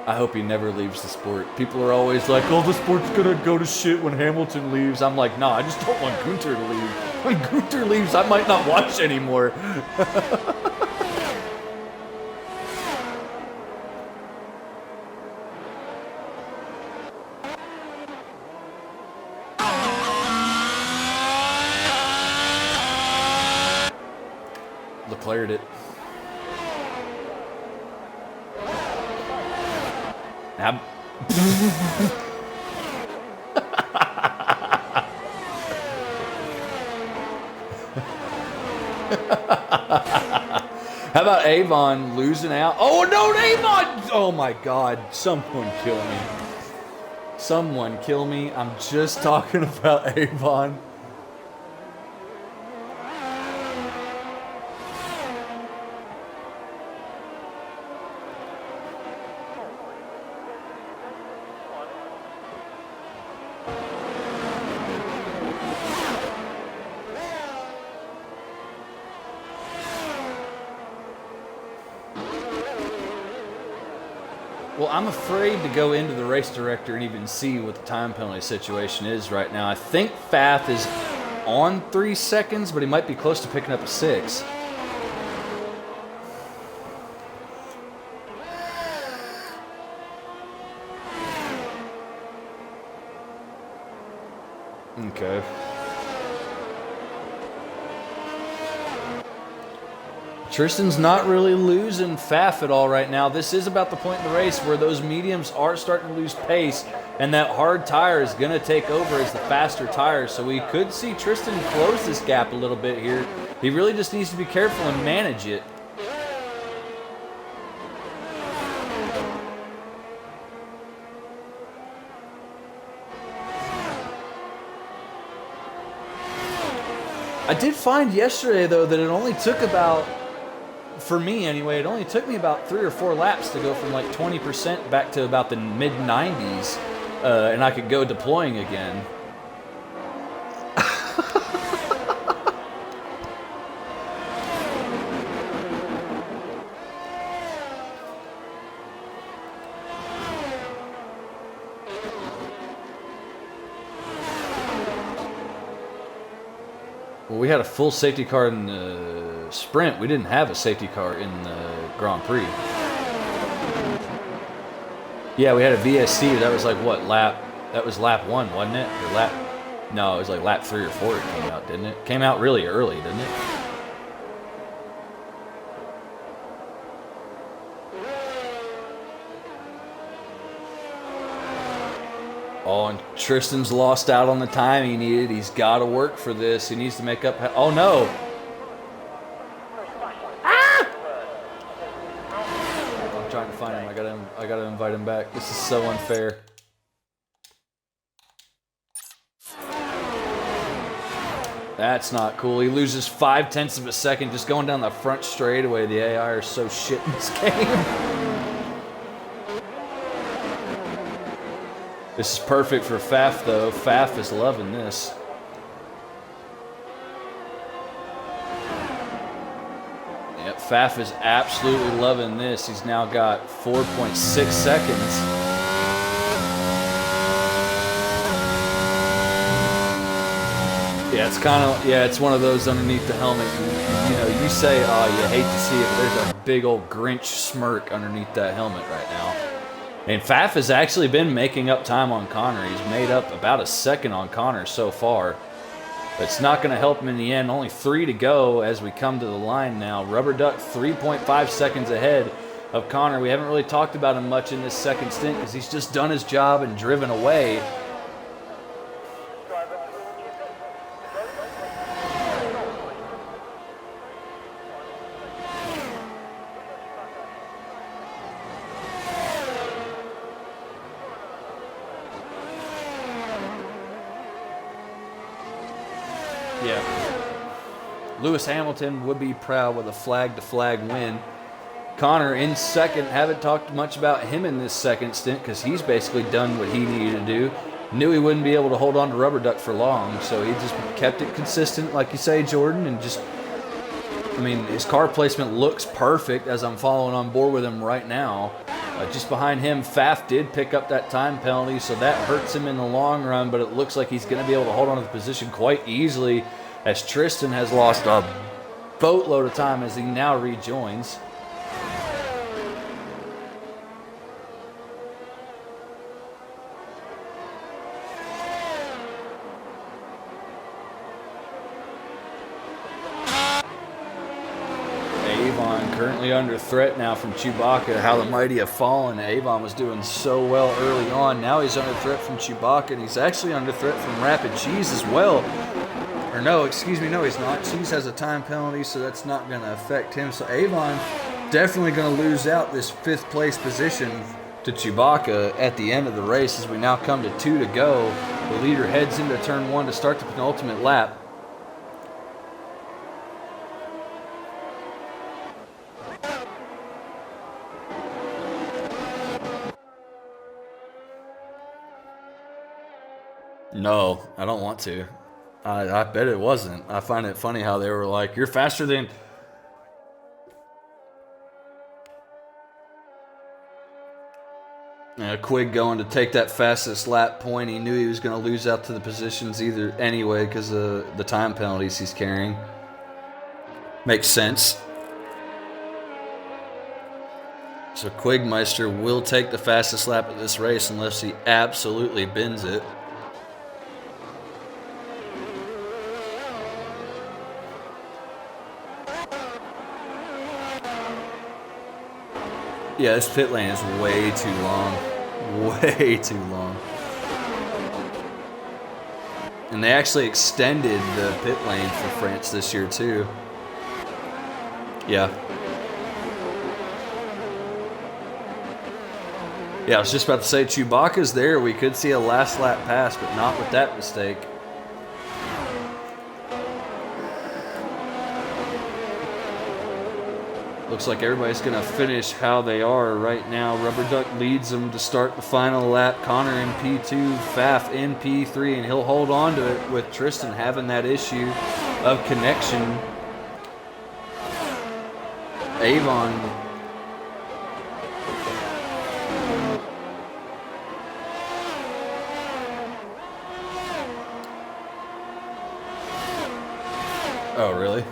I hope he never leaves the sport. People are always like, oh, the sport's gonna go to shit when Hamilton leaves. I'm like, nah, I just don't want Gunter to leave. When Gunter leaves, I might not watch anymore. Declared it. Now, how about Avon losing out? Oh no, Avon! Oh my God! Someone kill me! Someone kill me! I'm just talking about Avon. Well, I'm afraid to go into the race director and even see what the time penalty situation is right now. I think Fath is on 3 seconds, but he might be close to picking up a 6. Okay. Tristan's not really losing Faff at all right now. This is about the point in the race where those mediums are starting to lose pace, and that hard tire is going to take over as the faster tire. So we could see Tristan close this gap a little bit here. He really just needs to be careful and manage it. I did find yesterday, though, that it only took about, for me anyway, it only took me about 3 or 4 laps to go from like 20% back to about the mid-90s, and I could go deploying again. Well, we had a full safety car in the sprint. We didn't have a safety car in the Grand Prix. Yeah, we had a VSC. That was like what lap? That was lap 1, wasn't it? Or lap? No, it was like lap 3 or 4. It came out, didn't it? Came out really early, didn't it? Oh, and Tristan's lost out on the time he needed. He's got to work for this. He needs to make up. Oh no! Ah! I'm trying to find him. I gotta invite him back. This is so unfair. That's not cool. He loses 0.5 of a second just going down the front straightaway. The AI are so shit in this game. This is perfect for Faf, though. Faf is loving this. Yep, Faf is absolutely loving this. He's now got 4.6 seconds. Yeah, it's kind of, it's one of those underneath the helmet. You know, you say, oh, you hate to see it, but there's a big old Grinch smirk underneath that helmet right now. And Faf has actually been making up time on Connor. He's made up about a second on Connor so far. But it's not going to help him in the end. Only 3 to go as we come to the line now. Rubber Duck 3.5 seconds ahead of Connor. We haven't really talked about him much in this second stint because he's just done his job and driven away. Yeah. Lewis Hamilton would be proud with a flag-to-flag win. Connor in second. Haven't talked much about him in this second stint because he's basically done what he needed to do. Knew he wouldn't be able to hold on to Rubber Duck for long, so he just kept it consistent, like you say, Jordan, and just, I mean, his car placement looks perfect as I'm following on board with him right now. Just behind him, Faf did pick up that time penalty, so that hurts him in the long run, but it looks like he's going to be able to hold on to the position quite easily as Tristan has lost a boatload of time as he now rejoins. Currently under threat now from Chewbacca. How the mighty have fallen. Avon was doing so well early on. Now he's under threat from Chewbacca, and he's actually under threat from Rapid Cheese as well. Or no, excuse me, no, he's not. Cheese has a time penalty, so that's not going to affect him. So Avon definitely going to lose out this 5th place position to Chewbacca at the end of the race as we now come to 2 to go. The leader heads into turn 1 to start the penultimate lap. No, I don't want to. I bet it wasn't. I find it funny how they were like, you're faster than... Quig going to take that fastest lap point. He knew he was going to lose out to the positions either anyway because of the time penalties he's carrying. Makes sense. So Quigmeister will take the fastest lap of this race unless he absolutely bends it. Yeah, this pit lane is way too long. Way too long. And they actually extended the pit lane for France this year, too. Yeah. Yeah, I was just about to say, Chewbacca's there. We could see a last lap pass, but not with that mistake. Looks like everybody's going to finish how they are right now. Rubber Duck leads them to start the final lap. Connor in P2, Faf in P3, and he'll hold on to it with Tristan having that issue of connection. Avon. Oh, really?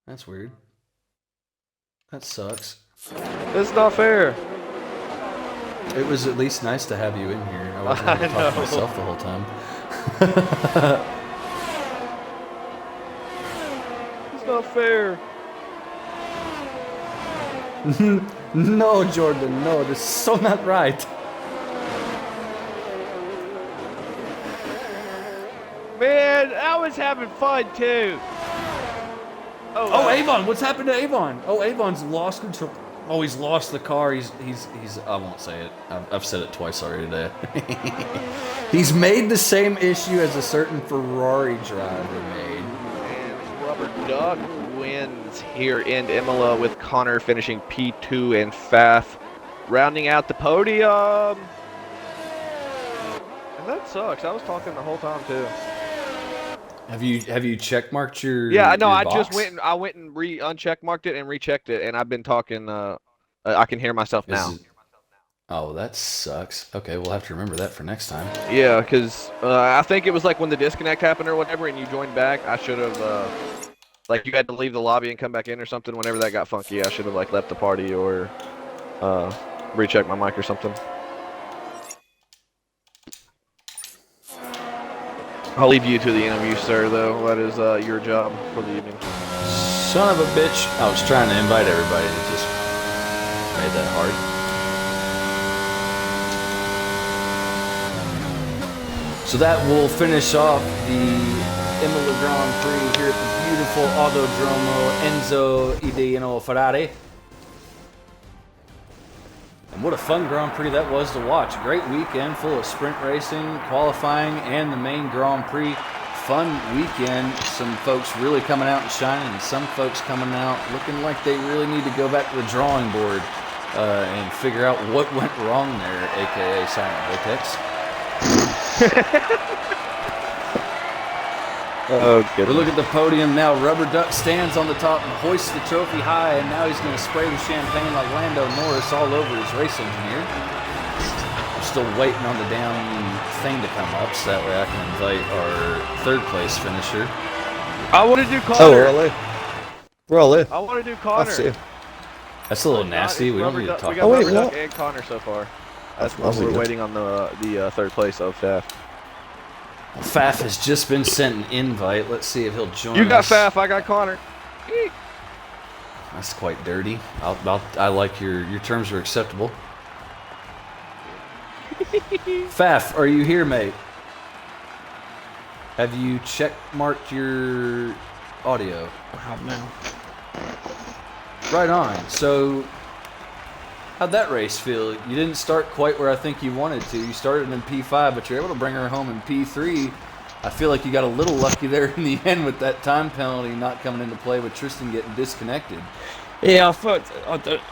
That's weird. That sucks. It's not fair. It was at least nice to have you in here. I wasn't going to talk to myself the whole time. It's not fair. No, Jordan, no, this is so not right. Man, I was having fun too. Oh, Avon, what's happened to Avon? Oh, Avon's lost control. Oh, he's lost the car. He's I won't say it. I've said it twice already today. He's made the same issue as a certain Ferrari driver made. And Rubber Duck wins here in Imola with Connor finishing P2 and Faf rounding out the podium. And that sucks. I was talking the whole time too. Have you check marked your? Yeah, no, your I box? just went and uncheck marked it and rechecked it, and I've been talking. I can hear myself now. Oh, that sucks. Okay, we'll have to remember that for next time. Yeah, because I think it was like when the disconnect happened or whatever, and you joined back. I should have like you had to leave the lobby and come back in or something. Whenever that got funky, I should have like left the party or rechecked my mic or something. I'll leave you to the interview, sir, though. That is your job for the evening. Son of a bitch. I was trying to invite everybody and it just made that hard. So that will finish off the Imola Grand Prix here at the beautiful Autodromo Enzo Idino Ferrari. And what a fun Grand Prix that was to watch. A great weekend full of sprint racing, qualifying, and the main Grand Prix. Fun weekend. Some folks really coming out and shining, and some folks coming out looking like they really need to go back to the drawing board and figure out what went wrong there, aka Silent Vortex. Oh, good. We look at the podium now. Rubber Duck stands on the top and hoists the trophy high, and now he's going to spray the champagne like Lando Norris all over his race engineer. I'm still waiting on the damn thing to come up, so that way I can invite our third place finisher. I want to do Connor. Oh, really? Really? I want to do Connor. That's a little nasty. We don't need to talk we got about Rubber that. Duck and Connor so far. That's what That's we're good. waiting on the third place of Faf. Faf has just been sent an invite. Let's see if he'll join us. You got Faf, I got Connor. Eek. That's quite dirty. I like your terms are acceptable. Faf, are you here, mate? Have you check marked your audio? I have now. Right on. So, how'd that race feel? You didn't start quite where I think you wanted to. You started in P5, but you're able to bring her home in P3. I feel like you got a little lucky there in the end with that time penalty not coming into play with Tristan getting disconnected. Yeah, I thought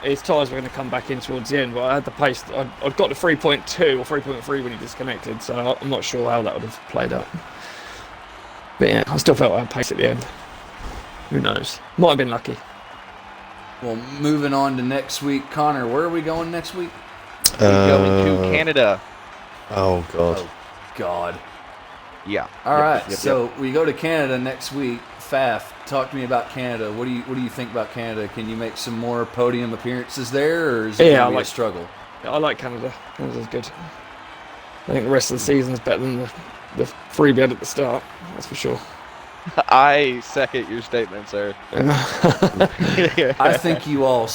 his tyres were going to come back in towards the end, but I had the pace. I'd got to 3.2 or 3.3 when he disconnected, so I'm not sure how that would have played out. But yeah, I still felt I had pace at the end. Who knows? Might have been lucky. Well, moving on to next week. Connor, where are we going next week? We're going to Canada. Oh, God. Oh, God. Yeah. All right, Yep. so we go to Canada next week. Faf, talk to me about Canada. What do you think about Canada? Can you make some more podium appearances there, or is it Yeah, going to be I a struggle? I like Canada. Canada's good. I think the rest of the season's better than the freebie at the start. That's for sure. I second your statement, sir. I think you all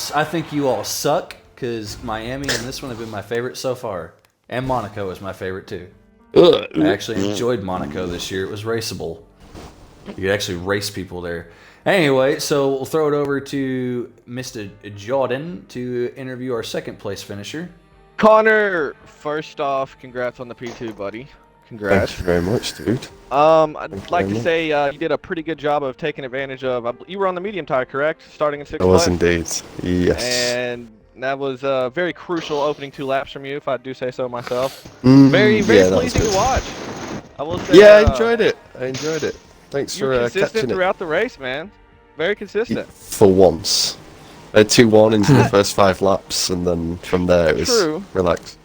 suck because Miami and this one have been my favorite so far, and Monaco is my favorite too. I actually enjoyed Monaco this year. It was raceable. You could actually race people there. Anyway, so we'll throw it over to Mr. Jordan to interview our second place finisher. Connor, first off, congrats on the P2, buddy. Congrats. Thank you very much, dude. I'd like to say you did a pretty good job of taking advantage of. You were on the medium tire, correct? Starting in sixth I was place? indeed. Yes. And that was a very crucial opening 2 laps from you, if I do say so myself. Very yeah, that was pleasing good. to watch. I will say. Yeah, I enjoyed it. Thanks You're for consistent catching it. throughout the race, man. Very consistent. For once. I had 2 warnings in the first 5 laps, and then from there it was True. relaxed.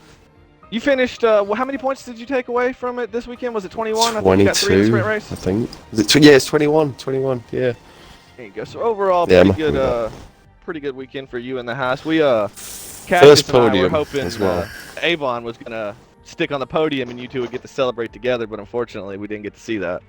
You finished. Well, how many points did you take away from it this weekend? Was it 21? I think you got 3 in the 22, sprint race. I think. Is it yeah, it's 21. 21, yeah. There you go. So overall, Yeah, I'm pretty happy good. with Pretty good weekend for you and the house. We First Cassius and I were podium hoping as well. Avon was gonna stick on the podium and you two would get to celebrate together, but unfortunately we didn't get to see that.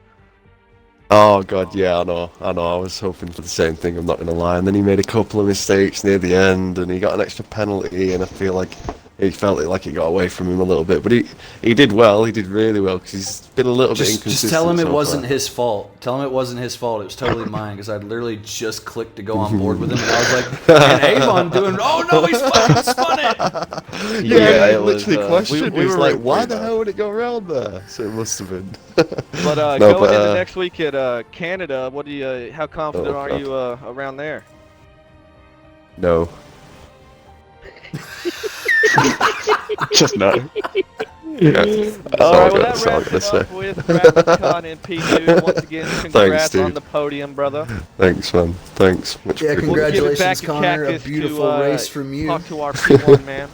Oh god, yeah, I know. I was hoping for the same thing, I'm not gonna lie. And then he made a couple of mistakes near the end, and he got an extra penalty, and I feel like he felt it like it got away from him a little bit. But he did well, he did really well, because he's been a little bit inconsistent. Just tell him it so wasn't far. his fault. Tell him it wasn't his fault. It was totally mine, because I'd literally just clicked to go on board with him, and I was like, and Avon doing, oh no, he's fucking spun it! Yeah, it he was, literally questioned. we He was were like, rooting why for the you, hell would it go around there? So it must have been. But No, going but, into next week at Canada, what do you? How confident Oh, are God. you around there? No. Just no. Yeah. All right, well that That's all I'm wraps gonna it say. up with Rapid Con and P2. Once again, congrats dude. on the podium, brother. Thanks, man. Thanks. Much Yeah, appreciated. We'll give it back congratulations, to Connor. A Cactus beautiful to, race from you. Talk to our P1 man.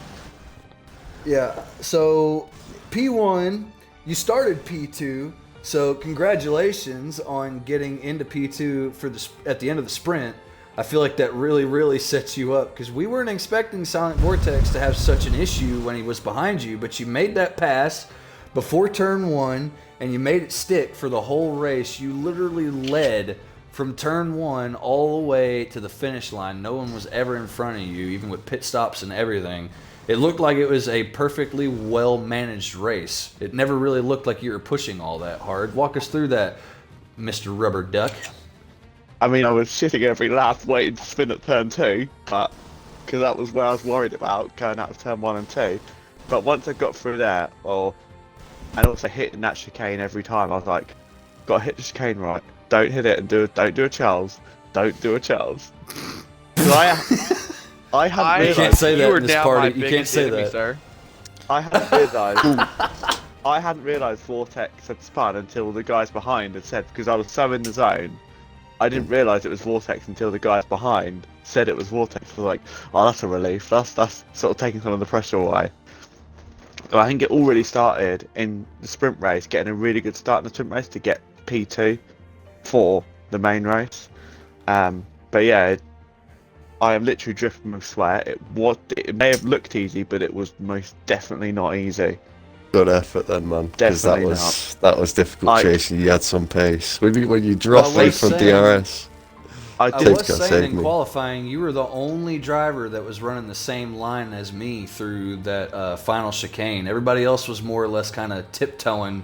Yeah, so P1, you started P2, so congratulations on getting into P2 for at the end of the sprint. I feel like that really, really sets you up, because we weren't expecting Silent Vortex to have such an issue when he was behind you, but you made that pass before turn 1, and you made it stick for the whole race. You literally led from turn 1 all the way to the finish line. No one was ever in front of you, even with pit stops and everything. It looked like it was a perfectly well-managed race. It never really looked like you were pushing all that hard. Walk us through that, Mr. Rubber Duck. I mean, I was shitting every lap waiting to spin at turn 2, but because that was where I was worried about going out of turn 1 and 2. But once I got through there, and also hitting that chicane every time, I was like, got to hit the chicane right. Don't hit it and don't do a Charles. Don't do a Charles. 'Cause I hadn't You realised. can't say you that were in this down party. my You can't biggest say enemy, that. sir. I hadn't realised. I hadn't realised Vortex had spun until the guys behind had said, because I was so in the zone. I didn't realise it was Vortex until the guys behind said it was Vortex. I was like, oh, that's a relief. That's sort of taking some of the pressure away. So I think it all really started in the sprint race, getting a really good start in the sprint race to get P2 for the main race. But yeah, I am literally dripping with sweat. It may have looked easy, but it was most definitely not easy. Good effort then, man. Because that Definitely was difficult chasing. You had some pace. When you dropped Well, I me was from saying- DRS. I I did. was gotta saying save in me. qualifying, you were the only driver that was running the same line as me through that final chicane. Everybody else was more or less kind of tiptoeing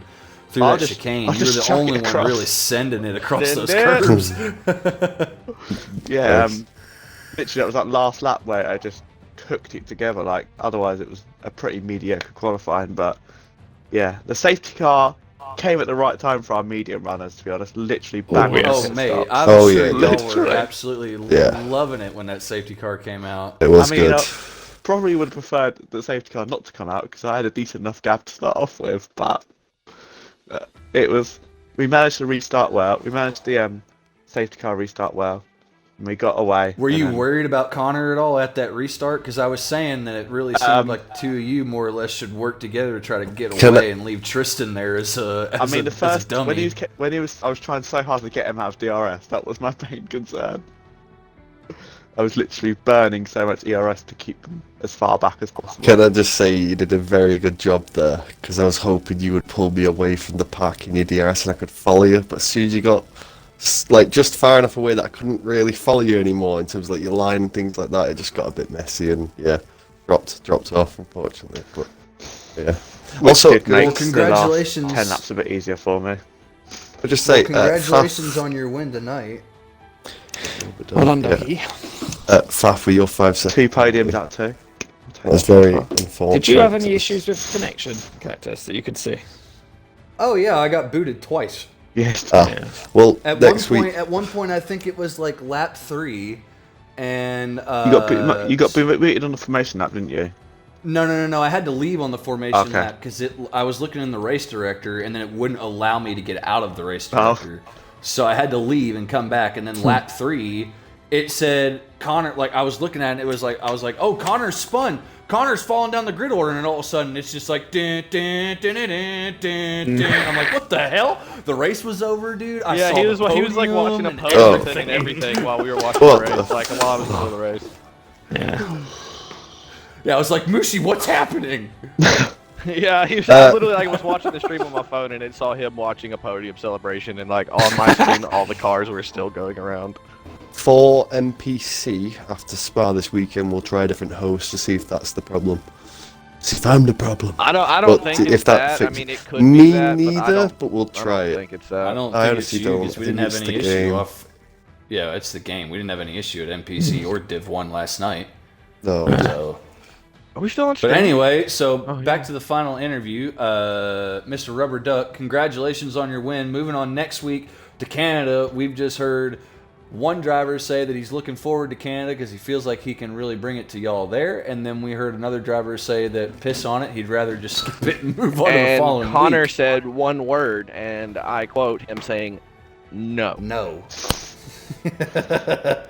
through I'll that just- chicane. I'll You were just the chuck it only one across. really sending it across Send those it. curves. Yeah, Yes. literally that was that last lap where I just hooked it together. Like otherwise, it was a pretty mediocre qualifying. But yeah, the safety car came at the right time for our medium runners. To be honest, literally bang on Oh, the pit mate, stop. I'm Oh, sure yeah, y'all were literally. absolutely Yeah. loving it when that safety car came out. It was I mean, good. probably would have preferred the safety car not to come out because I had a decent enough gap to start off with. But it was. We managed to restart well. We managed the safety car restart well. And we got away. Were and you then- worried about Connor at all at that restart? Because I was saying that it really seemed like the two of you more or less should work together to try to get Can away I- and leave Tristan there as a I mean, the first dummy. when he was, I was trying so hard to get him out of DRS. That was my main concern. I was literally burning so much ERS to keep him as far back as possible. Can I just say you did a very good job there? Because I was hoping you would pull me away from the pack in your DRS and I could follow you. But as soon as you got like just far enough away that I couldn't really follow you anymore in terms of like your line and things like that, it just got a bit messy and yeah, dropped off unfortunately. But yeah. Also, Did make congratulations. the last 10 laps a bit easier for me. I'll just say Congratulations on your win tonight. Well done, yeah. Dougie. Faf, with your 5 seconds. 2 podiums out too. That's very unfortunate. Did you have any issues with connection, Cactus, that you could see? Oh yeah, I got booted twice. Yes. Yeah. Well, At next one week. point, I think it was like lap 3, and You got booted on the formation lap, didn't you? No. I had to leave on the formation Okay. lap because I was looking in the race director, and then it wouldn't allow me to get out of the race Oh. director. So I had to leave and come back, and then lap 3, it said Connor. Like I was looking at it, I was like, oh, Connor spun, Connor's falling down the grid order, and all of a sudden it's just like, dun, dun, dun, dun, dun, dun, dun. I'm like, what the hell? The race was over, dude. I saw he was like watching a and post and everything while we were watching the race, like while I was doing the race. Yeah. Yeah, I was like, Mushi, what's happening? Yeah, he was I literally like was watching the stream on my phone and it saw him watching a podium celebration and like on my screen all the cars were still going around. For NPC, after Spa this weekend, we'll try a different host to see if that's the problem. See if I'm the problem. I don't But think if it's that that. I fixes- mean, it could Me be that, neither, but but we'll try I don't it. think it's that. I don't I think it's honestly you don't. because we I didn't think have it's any the issue game. off. Yeah, it's the game. We didn't have any issue at NPC or Div 1 last night. No. So. Are we still on But stream? anyway, so Oh, back yeah. to the final interview. Mr. Rubber Duck, congratulations on your win. Moving on next week to Canada. We've just heard one driver say that he's looking forward to Canada because he feels like he can really bring it to y'all there. And then we heard another driver say that piss on it, he'd rather just skip it and move on to the And following Connor week. said one word, and I quote him saying, "No, No.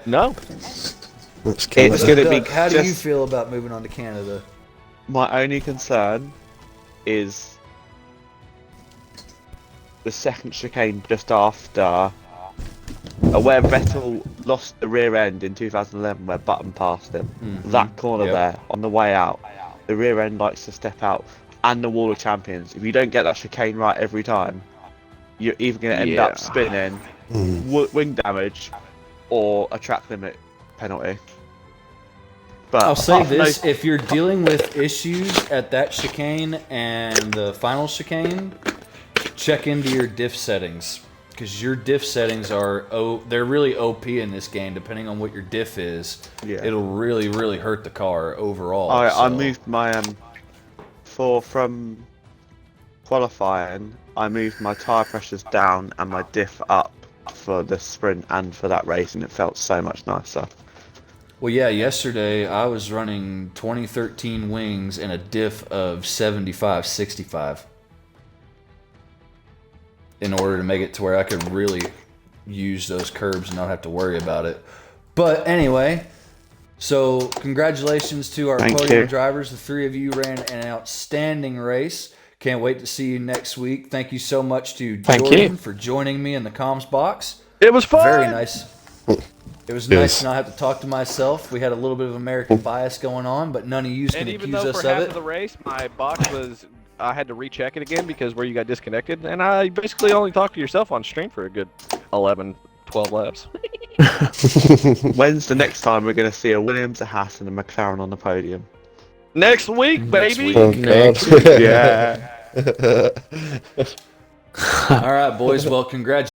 no." That's Canada. It's gonna be Duck, how do you just- feel about moving on to Canada? My only concern is the second chicane just after where Vettel lost the rear end in 2011 where Button passed him. That corner Yep. there on the way out, the rear end likes to step out, and the Wall of Champions. If you don't get that chicane right every time, you're either going to end Yeah. up spinning, wing damage, or a track limit penalty. But I'll say apart from this, those- if you're dealing with issues at that chicane and the final chicane, check into your diff settings. Because your diff settings are, they're really OP in this game, depending on what your diff is. Yeah. It'll really, really hurt the car overall. I so. moved my from qualifying. I moved my tyre pressures down and my diff up for the sprint and for that race, and it felt so much nicer. Well, yeah, yesterday I was running 2013 wings and a diff of 75-65 in order to make it to where I could really use those curbs and not have to worry about it. But anyway, so congratulations to our Thank podium you. drivers. The three of you ran an outstanding race. Can't wait to see you next week. Thank you so much to Thank Jordan you. for joining me in the comms box. It was fun. Very nice. It was nice Yes. to not have to talk to myself. We had a little bit of American bias going on, but none of you can And even accuse though us for of half it. of the race, my box was, I had to recheck it again because where you got disconnected, and I basically only talked to yourself on stream for a good 11, 12 laps. When's the next time we're going to see a Williams, a Haas, and a McLaren on the podium? Next week, baby. Oh, God. Yeah. All right, boys. Well, congratulations.